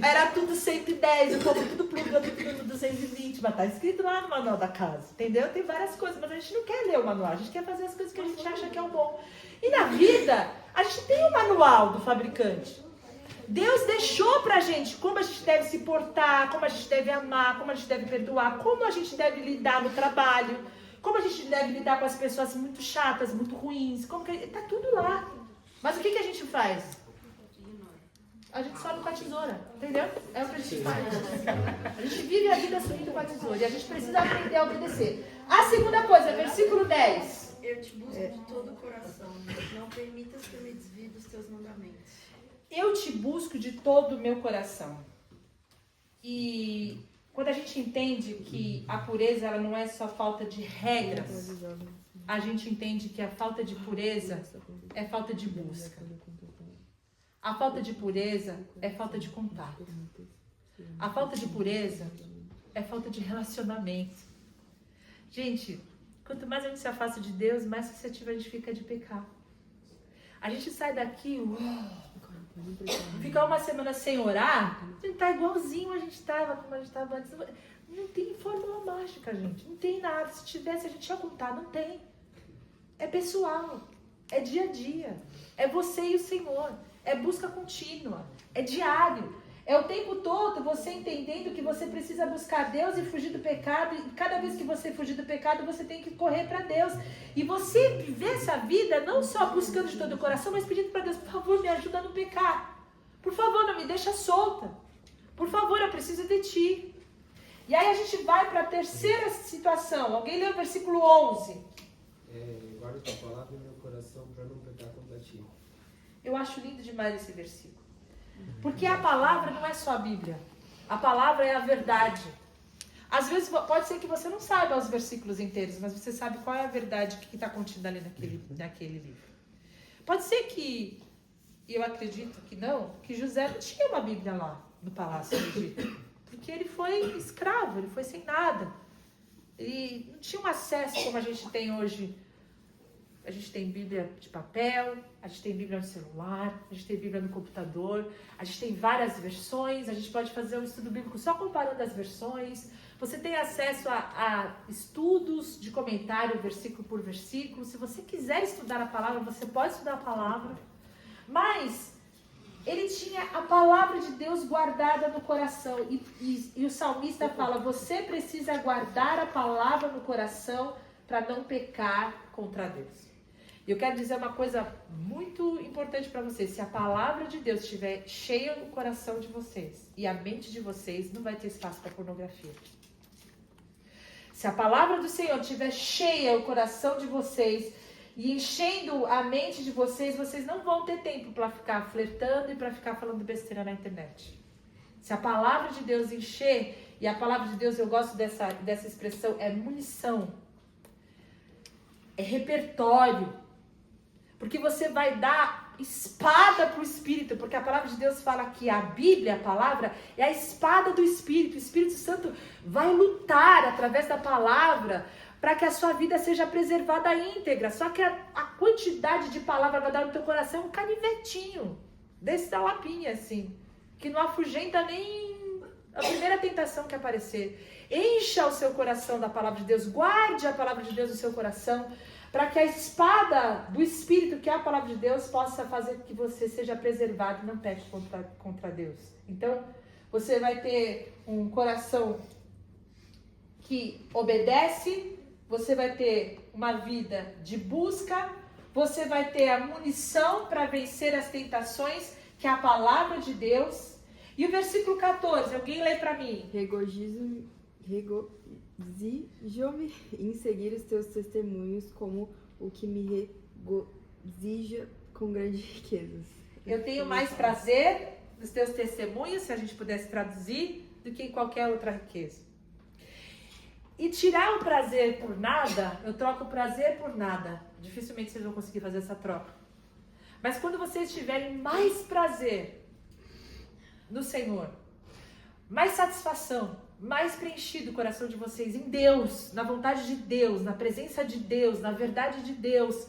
S1: era tudo 110, o povo tudo plugando, tudo 220, mas está escrito lá no manual da casa. Entendeu? Tem várias coisas, mas a gente não quer ler o manual, a gente quer fazer as coisas que a gente acha que é o bom. E na vida, a gente tem o manual do fabricante. Deus deixou pra gente como a gente deve se portar, como a gente deve amar, como a gente deve perdoar, como a gente deve lidar no trabalho, como a gente deve lidar com as pessoas muito chatas, muito ruins, tá tudo lá. Mas o que a gente faz? A gente sobe com a tesoura, entendeu? É o que a gente faz. A gente vive a vida subindo com a tesoura e a gente precisa aprender a obedecer. A segunda coisa, versículo 10.
S9: Eu te busco de todo o coração. Não permitas que eu me desvie dos teus mandamentos.
S1: Eu te busco de todo o meu coração. E quando a gente entende que a pureza ela não é só falta de regras, a gente entende que a falta de pureza é falta de busca. A falta de pureza é falta de contato. A falta de pureza é falta de relacionamento. Gente, quanto mais a gente se afasta de Deus, mais suscetível a gente fica de pecar. A gente sai daqui, fica uma semana sem orar, a gente tá igualzinho a gente estava, como a gente estava antes. Não tem fórmula mágica, gente. Não tem nada. Se tivesse, a gente ia contar. Não tem. É pessoal. É dia a dia. É você e o Senhor. É busca contínua. É diário. É o tempo todo você entendendo que você precisa buscar Deus e fugir do pecado. E cada vez que você fugir do pecado, você tem que correr para Deus. E você viver essa vida não só buscando de todo o coração, mas pedindo para Deus, por favor, me ajuda a não pecar. Por favor, não me deixa solta. Por favor, eu preciso de Ti. E aí a gente vai para a terceira situação. Alguém lê o versículo 11.
S11: Guarda tua palavra no meu coração para não pecar contra Ti.
S1: Eu acho lindo demais esse versículo. Porque a palavra não é só a Bíblia. A palavra é a verdade. Às vezes pode ser que você não saiba os versículos inteiros, mas você sabe qual é a verdade que está contida ali naquele livro. Pode ser que, e eu acredito que não, que José não tinha uma Bíblia lá no palácio do Egito. Porque ele foi escravo, ele foi sem nada. Ele não tinha um acesso como a gente tem hoje. A gente tem Bíblia de papel, a gente tem Bíblia no celular, a gente tem Bíblia no computador, a gente tem várias versões, a gente pode fazer um estudo bíblico só comparando as versões. Você tem acesso a estudos de comentário, versículo por versículo. Se você quiser estudar a palavra, você pode estudar a palavra. Mas ele tinha a palavra de Deus guardada no coração. E o salmista fala, você precisa guardar a palavra no coração para não pecar contra Deus. E eu quero dizer uma coisa muito importante para vocês. Se a palavra de Deus estiver cheia no coração de vocês e a mente de vocês, não vai ter espaço para pornografia. Se a palavra do Senhor estiver cheia o coração de vocês e enchendo a mente de vocês, vocês não vão ter tempo para ficar flertando e para ficar falando besteira na internet. Se a palavra de Deus encher, e a palavra de Deus, eu gosto dessa expressão, é munição, é repertório, porque você vai dar espada para o Espírito, porque a palavra de Deus fala que a Bíblia, a palavra, é a espada do Espírito. O Espírito Santo vai lutar através da palavra para que a sua vida seja preservada íntegra. Só que a quantidade de palavra vai dar no teu coração é um canivetinho, desse da lapinha, assim, que não afugenta nem a primeira tentação que aparecer. Encha o seu coração da palavra de Deus, guarde a palavra de Deus no seu coração, para que a espada do Espírito, que é a palavra de Deus, possa fazer que você seja preservado e não peque contra Deus. Então, você vai ter um coração que obedece, você vai ter uma vida de busca, você vai ter a munição para vencer as tentações, que é a palavra de Deus. E o versículo 14, alguém lê para mim.
S8: Regozijo-me em seguir os teus testemunhos, como o que me regozija com grandes riquezas.
S1: Eu tenho mais prazer nos teus testemunhos, se a gente pudesse traduzir, do que em qualquer outra riqueza. E tirar o prazer por nada, eu troco o prazer por nada. Dificilmente vocês vão conseguir fazer essa troca. Mas quando vocês tiverem mais prazer no Senhor, mais satisfação, mais preenchido o coração de vocês em Deus, na vontade de Deus, na presença de Deus, na verdade de Deus,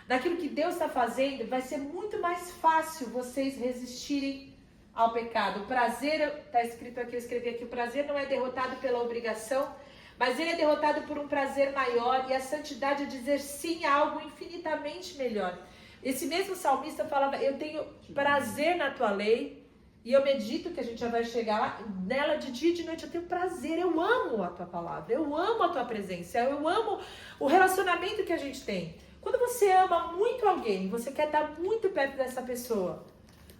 S1: naquilo que Deus está fazendo, vai ser muito mais fácil vocês resistirem ao pecado. O prazer, está escrito aqui, eu escrevi aqui, o prazer não é derrotado pela obrigação, mas ele é derrotado por um prazer maior, e a santidade é dizer sim a algo infinitamente melhor. Esse mesmo salmista falava, eu tenho prazer na tua lei, e eu medito, que a gente já vai chegar lá, nela de dia e de noite, eu tenho prazer, eu amo a tua palavra, eu amo a tua presença, eu amo o relacionamento que a gente tem. Quando você ama muito alguém, você quer estar muito perto dessa pessoa,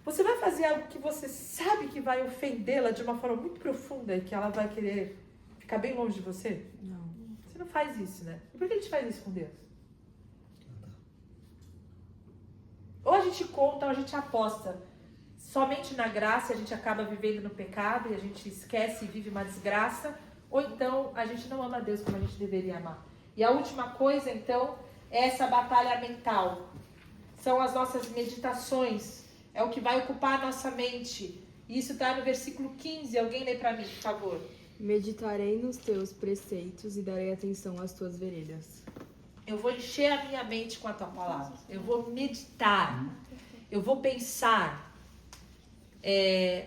S1: você vai fazer algo que você sabe que vai ofendê-la de uma forma muito profunda e que ela vai querer ficar bem longe de você?
S8: Não.
S1: Você não faz isso, né? E por que a gente faz isso com Deus? Ou a gente conta, ou a gente aposta somente na graça, a gente acaba vivendo no pecado e a gente esquece e vive uma desgraça, ou então a gente não ama Deus como a gente deveria amar. E a última coisa, então, é essa batalha mental. São as nossas meditações, é o que vai ocupar a nossa mente. E isso está no versículo 15, alguém lê para mim, por favor.
S8: Meditarei nos teus preceitos e darei atenção às tuas veredas.
S1: Eu vou encher a minha mente com a tua palavra. Eu vou meditar. Eu vou pensar.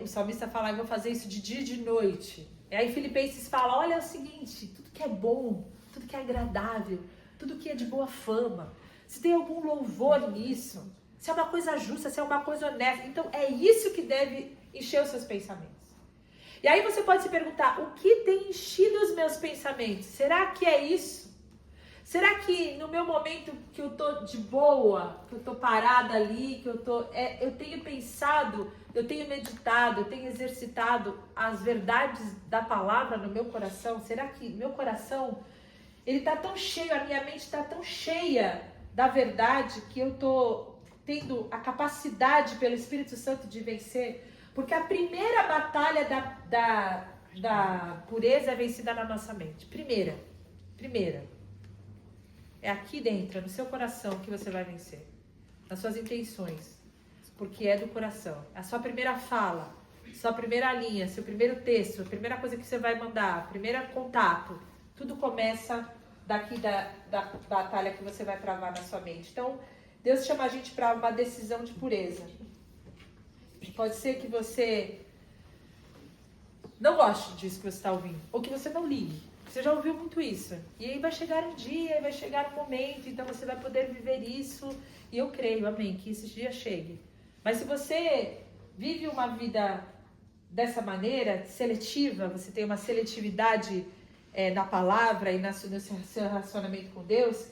S1: O salmista fala, eu vou fazer isso de dia e de noite. E aí Filipenses fala, olha, é o seguinte, tudo que é bom, tudo que é agradável, tudo que é de boa fama, se tem algum louvor nisso, se é uma coisa justa, se é uma coisa honesta, então é isso que deve encher os seus pensamentos. E aí você pode se perguntar, o que tem enchido os meus pensamentos? Será que é isso? Será que no meu momento que eu tô de boa, que eu tô parada ali, que eu tenho pensado, eu tenho meditado, eu tenho exercitado as verdades da palavra no meu coração? Será que meu coração, ele tá tão cheio, a minha mente tá tão cheia da verdade que eu tô tendo a capacidade pelo Espírito Santo de vencer? Porque a primeira batalha da pureza é vencida na nossa mente. Primeira. É aqui dentro, no seu coração, que você vai vencer. Nas suas intenções. Porque é do coração. A sua primeira fala, sua primeira linha, seu primeiro texto, a primeira coisa que você vai mandar, primeiro contato, tudo começa daqui da batalha que você vai travar na sua mente. Então, Deus chama a gente para uma decisão de pureza. Pode ser que você não goste disso que você está ouvindo, ou que você não ligue. Você já ouviu muito isso. E aí vai chegar um dia, vai chegar um momento, então você vai poder viver isso. E eu creio, amém, que esse dia chegue. Mas se você vive uma vida dessa maneira, seletiva, você tem uma seletividade na palavra e no seu relacionamento com Deus,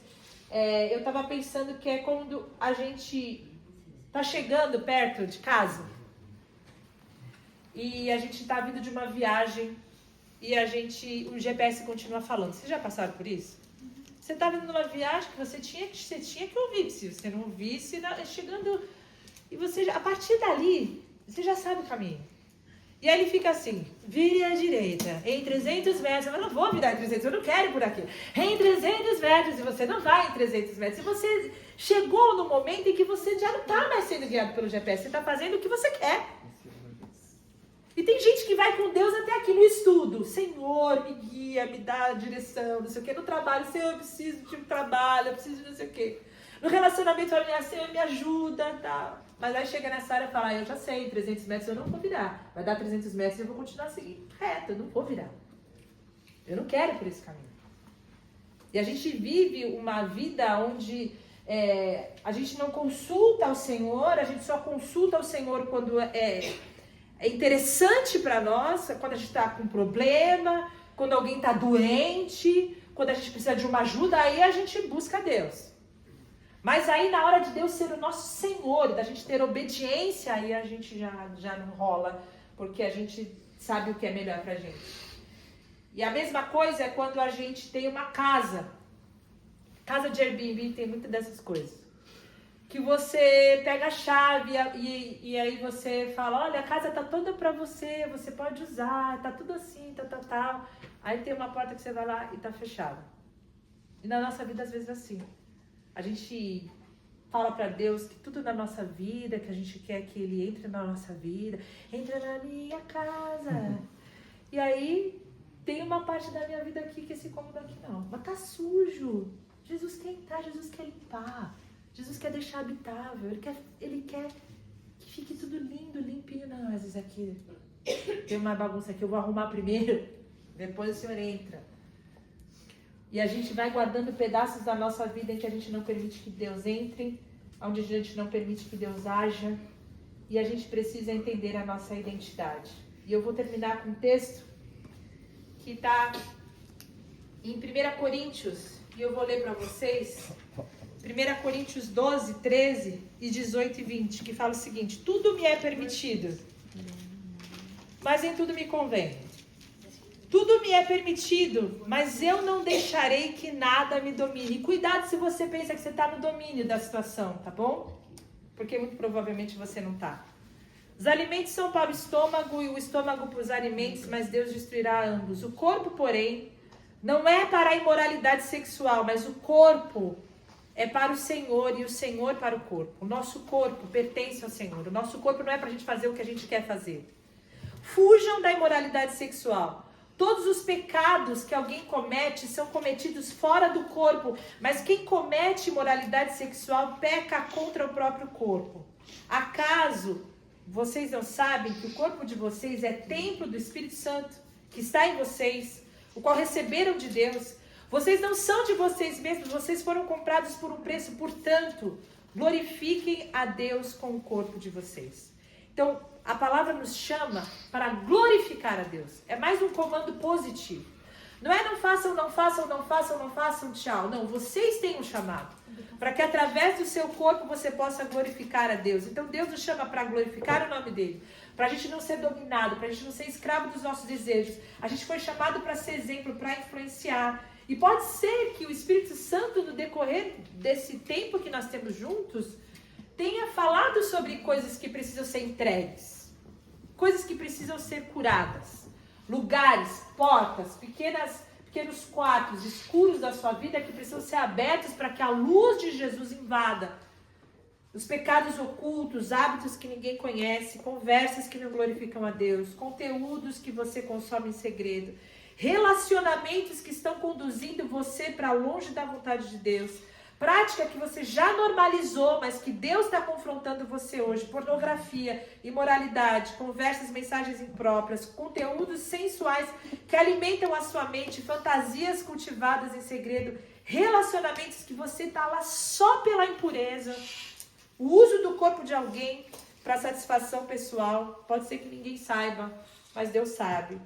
S1: eu estava pensando que é quando a gente está chegando perto de casa e a gente está vindo de uma viagem e o GPS continua falando. Vocês já passaram por isso? Você está vindo numa viagem que você tinha que ouvir. Se você não ouvisse, chegando... E você, a partir dali, você já sabe o caminho.
S12: E aí ele fica assim, vire à direita, em 300 metros. Eu não vou virar em 300, eu não quero ir por aqui. Em 300 metros, e você não vai em 300 metros. E você chegou no momento em que você já não está mais sendo guiado pelo GPS, você está fazendo o que você quer. E tem gente que vai com Deus até aqui no estudo. Senhor, me guia, me dá direção, não sei o quê. No trabalho, Senhor, eu preciso de um trabalho, eu preciso de não sei o quê. No relacionamento familiar, Senhor, me ajuda, tá? Mas aí chega nessa área e fala, eu já sei, 300 metros eu não vou virar. Vai dar 300 metros e eu vou continuar seguindo reto, eu não vou virar. Eu não quero ir por esse caminho. E a gente vive uma vida onde a gente não consulta ao Senhor, a gente só consulta ao Senhor quando é interessante para nós, quando a gente está com problema, quando alguém está doente, quando a gente precisa de uma ajuda, aí a gente busca Deus. Mas aí na hora de Deus ser o nosso Senhor, da gente ter obediência, aí a gente já não rola, porque a gente sabe o que é melhor pra gente. E a mesma coisa é quando a gente tem uma casa. Casa de Airbnb tem muitas dessas coisas. Que você pega a chave e aí você fala, olha, a casa tá toda pra você, você pode usar, tá tudo assim, tal. Aí tem uma porta que você vai lá e tá fechada. E na nossa vida às vezes é assim. A gente fala pra Deus que tudo na nossa vida, que a gente quer que Ele entre na nossa vida, entra na minha casa. E aí tem uma parte da minha vida aqui que esse cômodo aqui não. Mas tá sujo. Jesus quer entrar, Jesus quer limpar. Jesus quer deixar habitável, ele quer que fique tudo lindo, limpinho. Não, às vezes aqui tem uma bagunça aqui, eu vou arrumar primeiro, depois o Senhor entra. E a gente vai guardando pedaços da nossa vida em que a gente não permite que Deus entre, onde a gente não permite que Deus haja, e a gente precisa entender a nossa identidade. E eu vou terminar com um texto que está em 1 Coríntios, e eu vou ler para vocês. 1 Coríntios 12, 13 e 18 e 20, que fala o seguinte: tudo me é permitido, mas em tudo me convém. Tudo me é permitido, mas eu não deixarei que nada me domine. E cuidado se você pensa que você está no domínio da situação, tá bom? Porque muito provavelmente você não está. Os alimentos são para o estômago e o estômago para os alimentos, mas Deus destruirá ambos. O corpo, porém, não é para a imoralidade sexual, mas o corpo é para o Senhor e o Senhor para o corpo. O nosso corpo pertence ao Senhor. O nosso corpo não é para a gente fazer o que a gente quer fazer. Fujam da imoralidade sexual. Todos os pecados que alguém comete são cometidos fora do corpo, mas quem comete imoralidade sexual peca contra o próprio corpo. Acaso vocês não sabem que o corpo de vocês é templo do Espírito Santo, que está em vocês, o qual receberam de Deus? Vocês não são de vocês mesmos, vocês foram comprados por um preço, portanto, glorifiquem a Deus com o corpo de vocês. Então, a palavra nos chama para glorificar a Deus. É mais um comando positivo. Não é não façam, não façam, não façam, não façam, tchau. Não, vocês têm um chamado. Para que através do seu corpo você possa glorificar a Deus. Então Deus nos chama para glorificar o nome dele. Para a gente não ser dominado, para a gente não ser escravo dos nossos desejos. A gente foi chamado para ser exemplo, para influenciar. E pode ser que o Espírito Santo, no decorrer desse tempo que nós temos juntos, tenha falado sobre coisas que precisam ser entregues. Coisas que precisam ser curadas. Lugares, portas, pequenos quartos escuros da sua vida que precisam ser abertos para que a luz de Jesus invada. Os pecados ocultos, hábitos que ninguém conhece, conversas que não glorificam a Deus, conteúdos que você consome em segredo, relacionamentos que estão conduzindo você para longe da vontade de Deus, prática que você já normalizou, mas que Deus está confrontando você hoje, pornografia, imoralidade, conversas, mensagens impróprias, conteúdos sensuais que alimentam a sua mente, fantasias cultivadas em segredo, relacionamentos que você está lá só pela impureza, o uso do corpo de alguém para satisfação pessoal, pode ser que ninguém saiba, mas Deus sabe.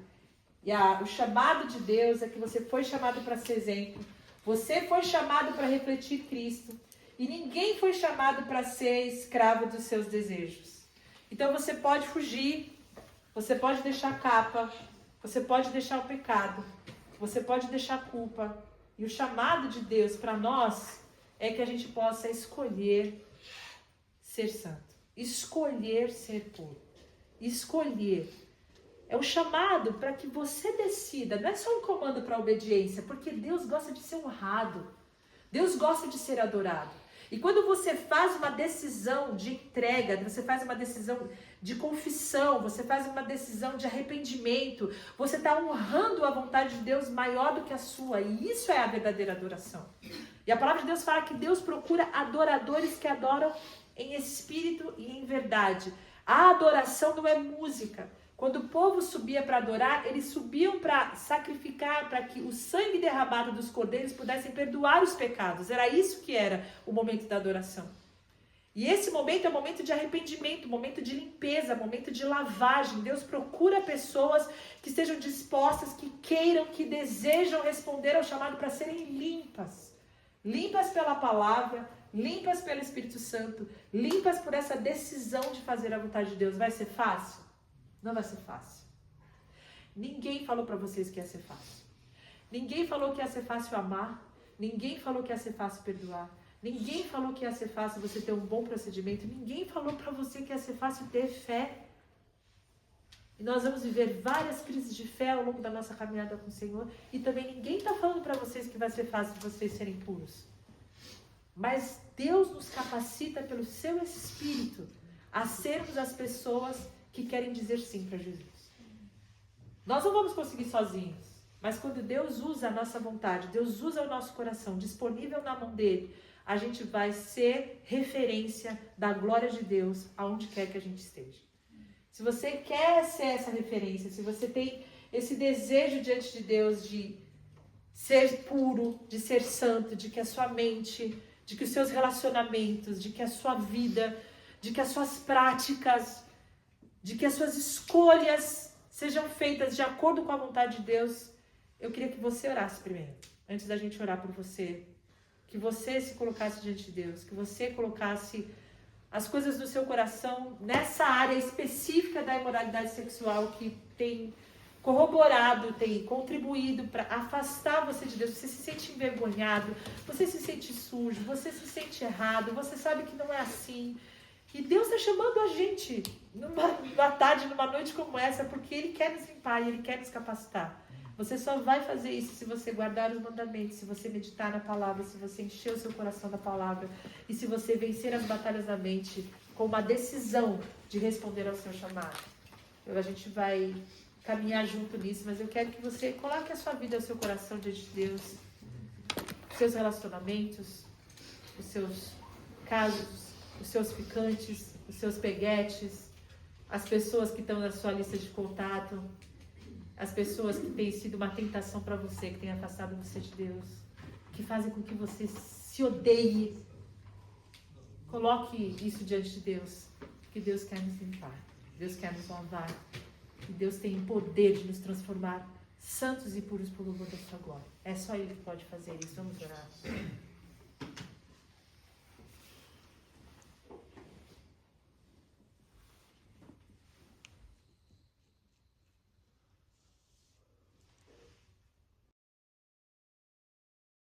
S12: E o chamado de Deus é que você foi chamado para ser exemplo. Você foi chamado para refletir Cristo. E ninguém foi chamado para ser escravo dos seus desejos. Então você pode fugir. Você pode deixar a capa. Você pode deixar o pecado. Você pode deixar a culpa. E o chamado de Deus para nós é que a gente possa escolher ser santo. Escolher ser puro. Escolher É um chamado para que você decida. Não é só um comando para obediência, porque Deus gosta de ser honrado. Deus gosta de ser adorado. E quando você faz uma decisão de entrega, você faz uma decisão de confissão, você faz uma decisão de arrependimento, você está honrando a vontade de Deus maior do que a sua. E isso é a verdadeira adoração. E a palavra de Deus fala que Deus procura adoradores que adoram em espírito e em verdade. A adoração não é música. Quando o povo subia para adorar, eles subiam para sacrificar, para que o sangue derramado dos cordeiros pudessem perdoar os pecados. Era isso que era o momento da adoração. E esse momento é um momento de arrependimento, momento de limpeza, momento de lavagem. Deus procura pessoas que estejam dispostas, que queiram, que desejam responder ao chamado para serem limpas. Limpas pela palavra, limpas pelo Espírito Santo, limpas por essa decisão de fazer a vontade de Deus. Vai ser fácil? Não vai ser fácil. Ninguém falou para vocês que ia ser fácil. Ninguém falou que ia ser fácil amar. Ninguém falou que ia ser fácil perdoar. Ninguém falou que ia ser fácil você ter um bom procedimento. Ninguém falou para você que ia ser fácil ter fé. E nós vamos viver várias crises de fé ao longo da nossa caminhada com o Senhor. E também ninguém está falando para vocês que vai ser fácil vocês serem puros. Mas Deus nos capacita pelo seu Espírito a sermos as pessoas que querem dizer sim para Jesus. Nós não vamos conseguir sozinhos, mas quando Deus usa a nossa vontade, Deus usa o nosso coração disponível na mão dele, a gente vai ser referência da glória de Deus aonde quer que a gente esteja. Se você quer ser essa referência, se você tem esse desejo diante de Deus de ser puro, de ser santo, de que a sua mente, de que os seus relacionamentos, de que a sua vida, de que as suas práticas, de que as suas escolhas sejam feitas de acordo com a vontade de Deus, eu queria que você orasse primeiro, antes da gente orar por você. Que você se colocasse diante de Deus, que você colocasse as coisas do seu coração nessa área específica da imoralidade sexual que tem corroborado, tem contribuído para afastar você de Deus. Você se sente envergonhado, você se sente sujo, você se sente errado, você sabe que não é assim. E Deus está chamando a gente numa tarde, numa noite como essa, porque Ele quer nos limpar e Ele quer nos capacitar. Você só vai fazer isso se você guardar os mandamentos, se você meditar na palavra, se você encher o seu coração da palavra e se você vencer as batalhas da mente com uma decisão de responder ao seu chamado. A gente vai caminhar junto nisso, mas eu quero que você coloque a sua vida, o seu coração diante de Deus, os seus relacionamentos, os seus casos, os seus ficantes, os seus peguetes, as pessoas que estão na sua lista de contato, as pessoas que têm sido uma tentação para você, que têm afastado você de Deus, que fazem com que você se odeie. Coloque isso diante de Deus, que Deus quer nos limpar, Deus quer nos lavar, que Deus tem o poder de nos transformar santos e puros por louvor da sua glória. É só Ele que pode fazer isso. Vamos orar.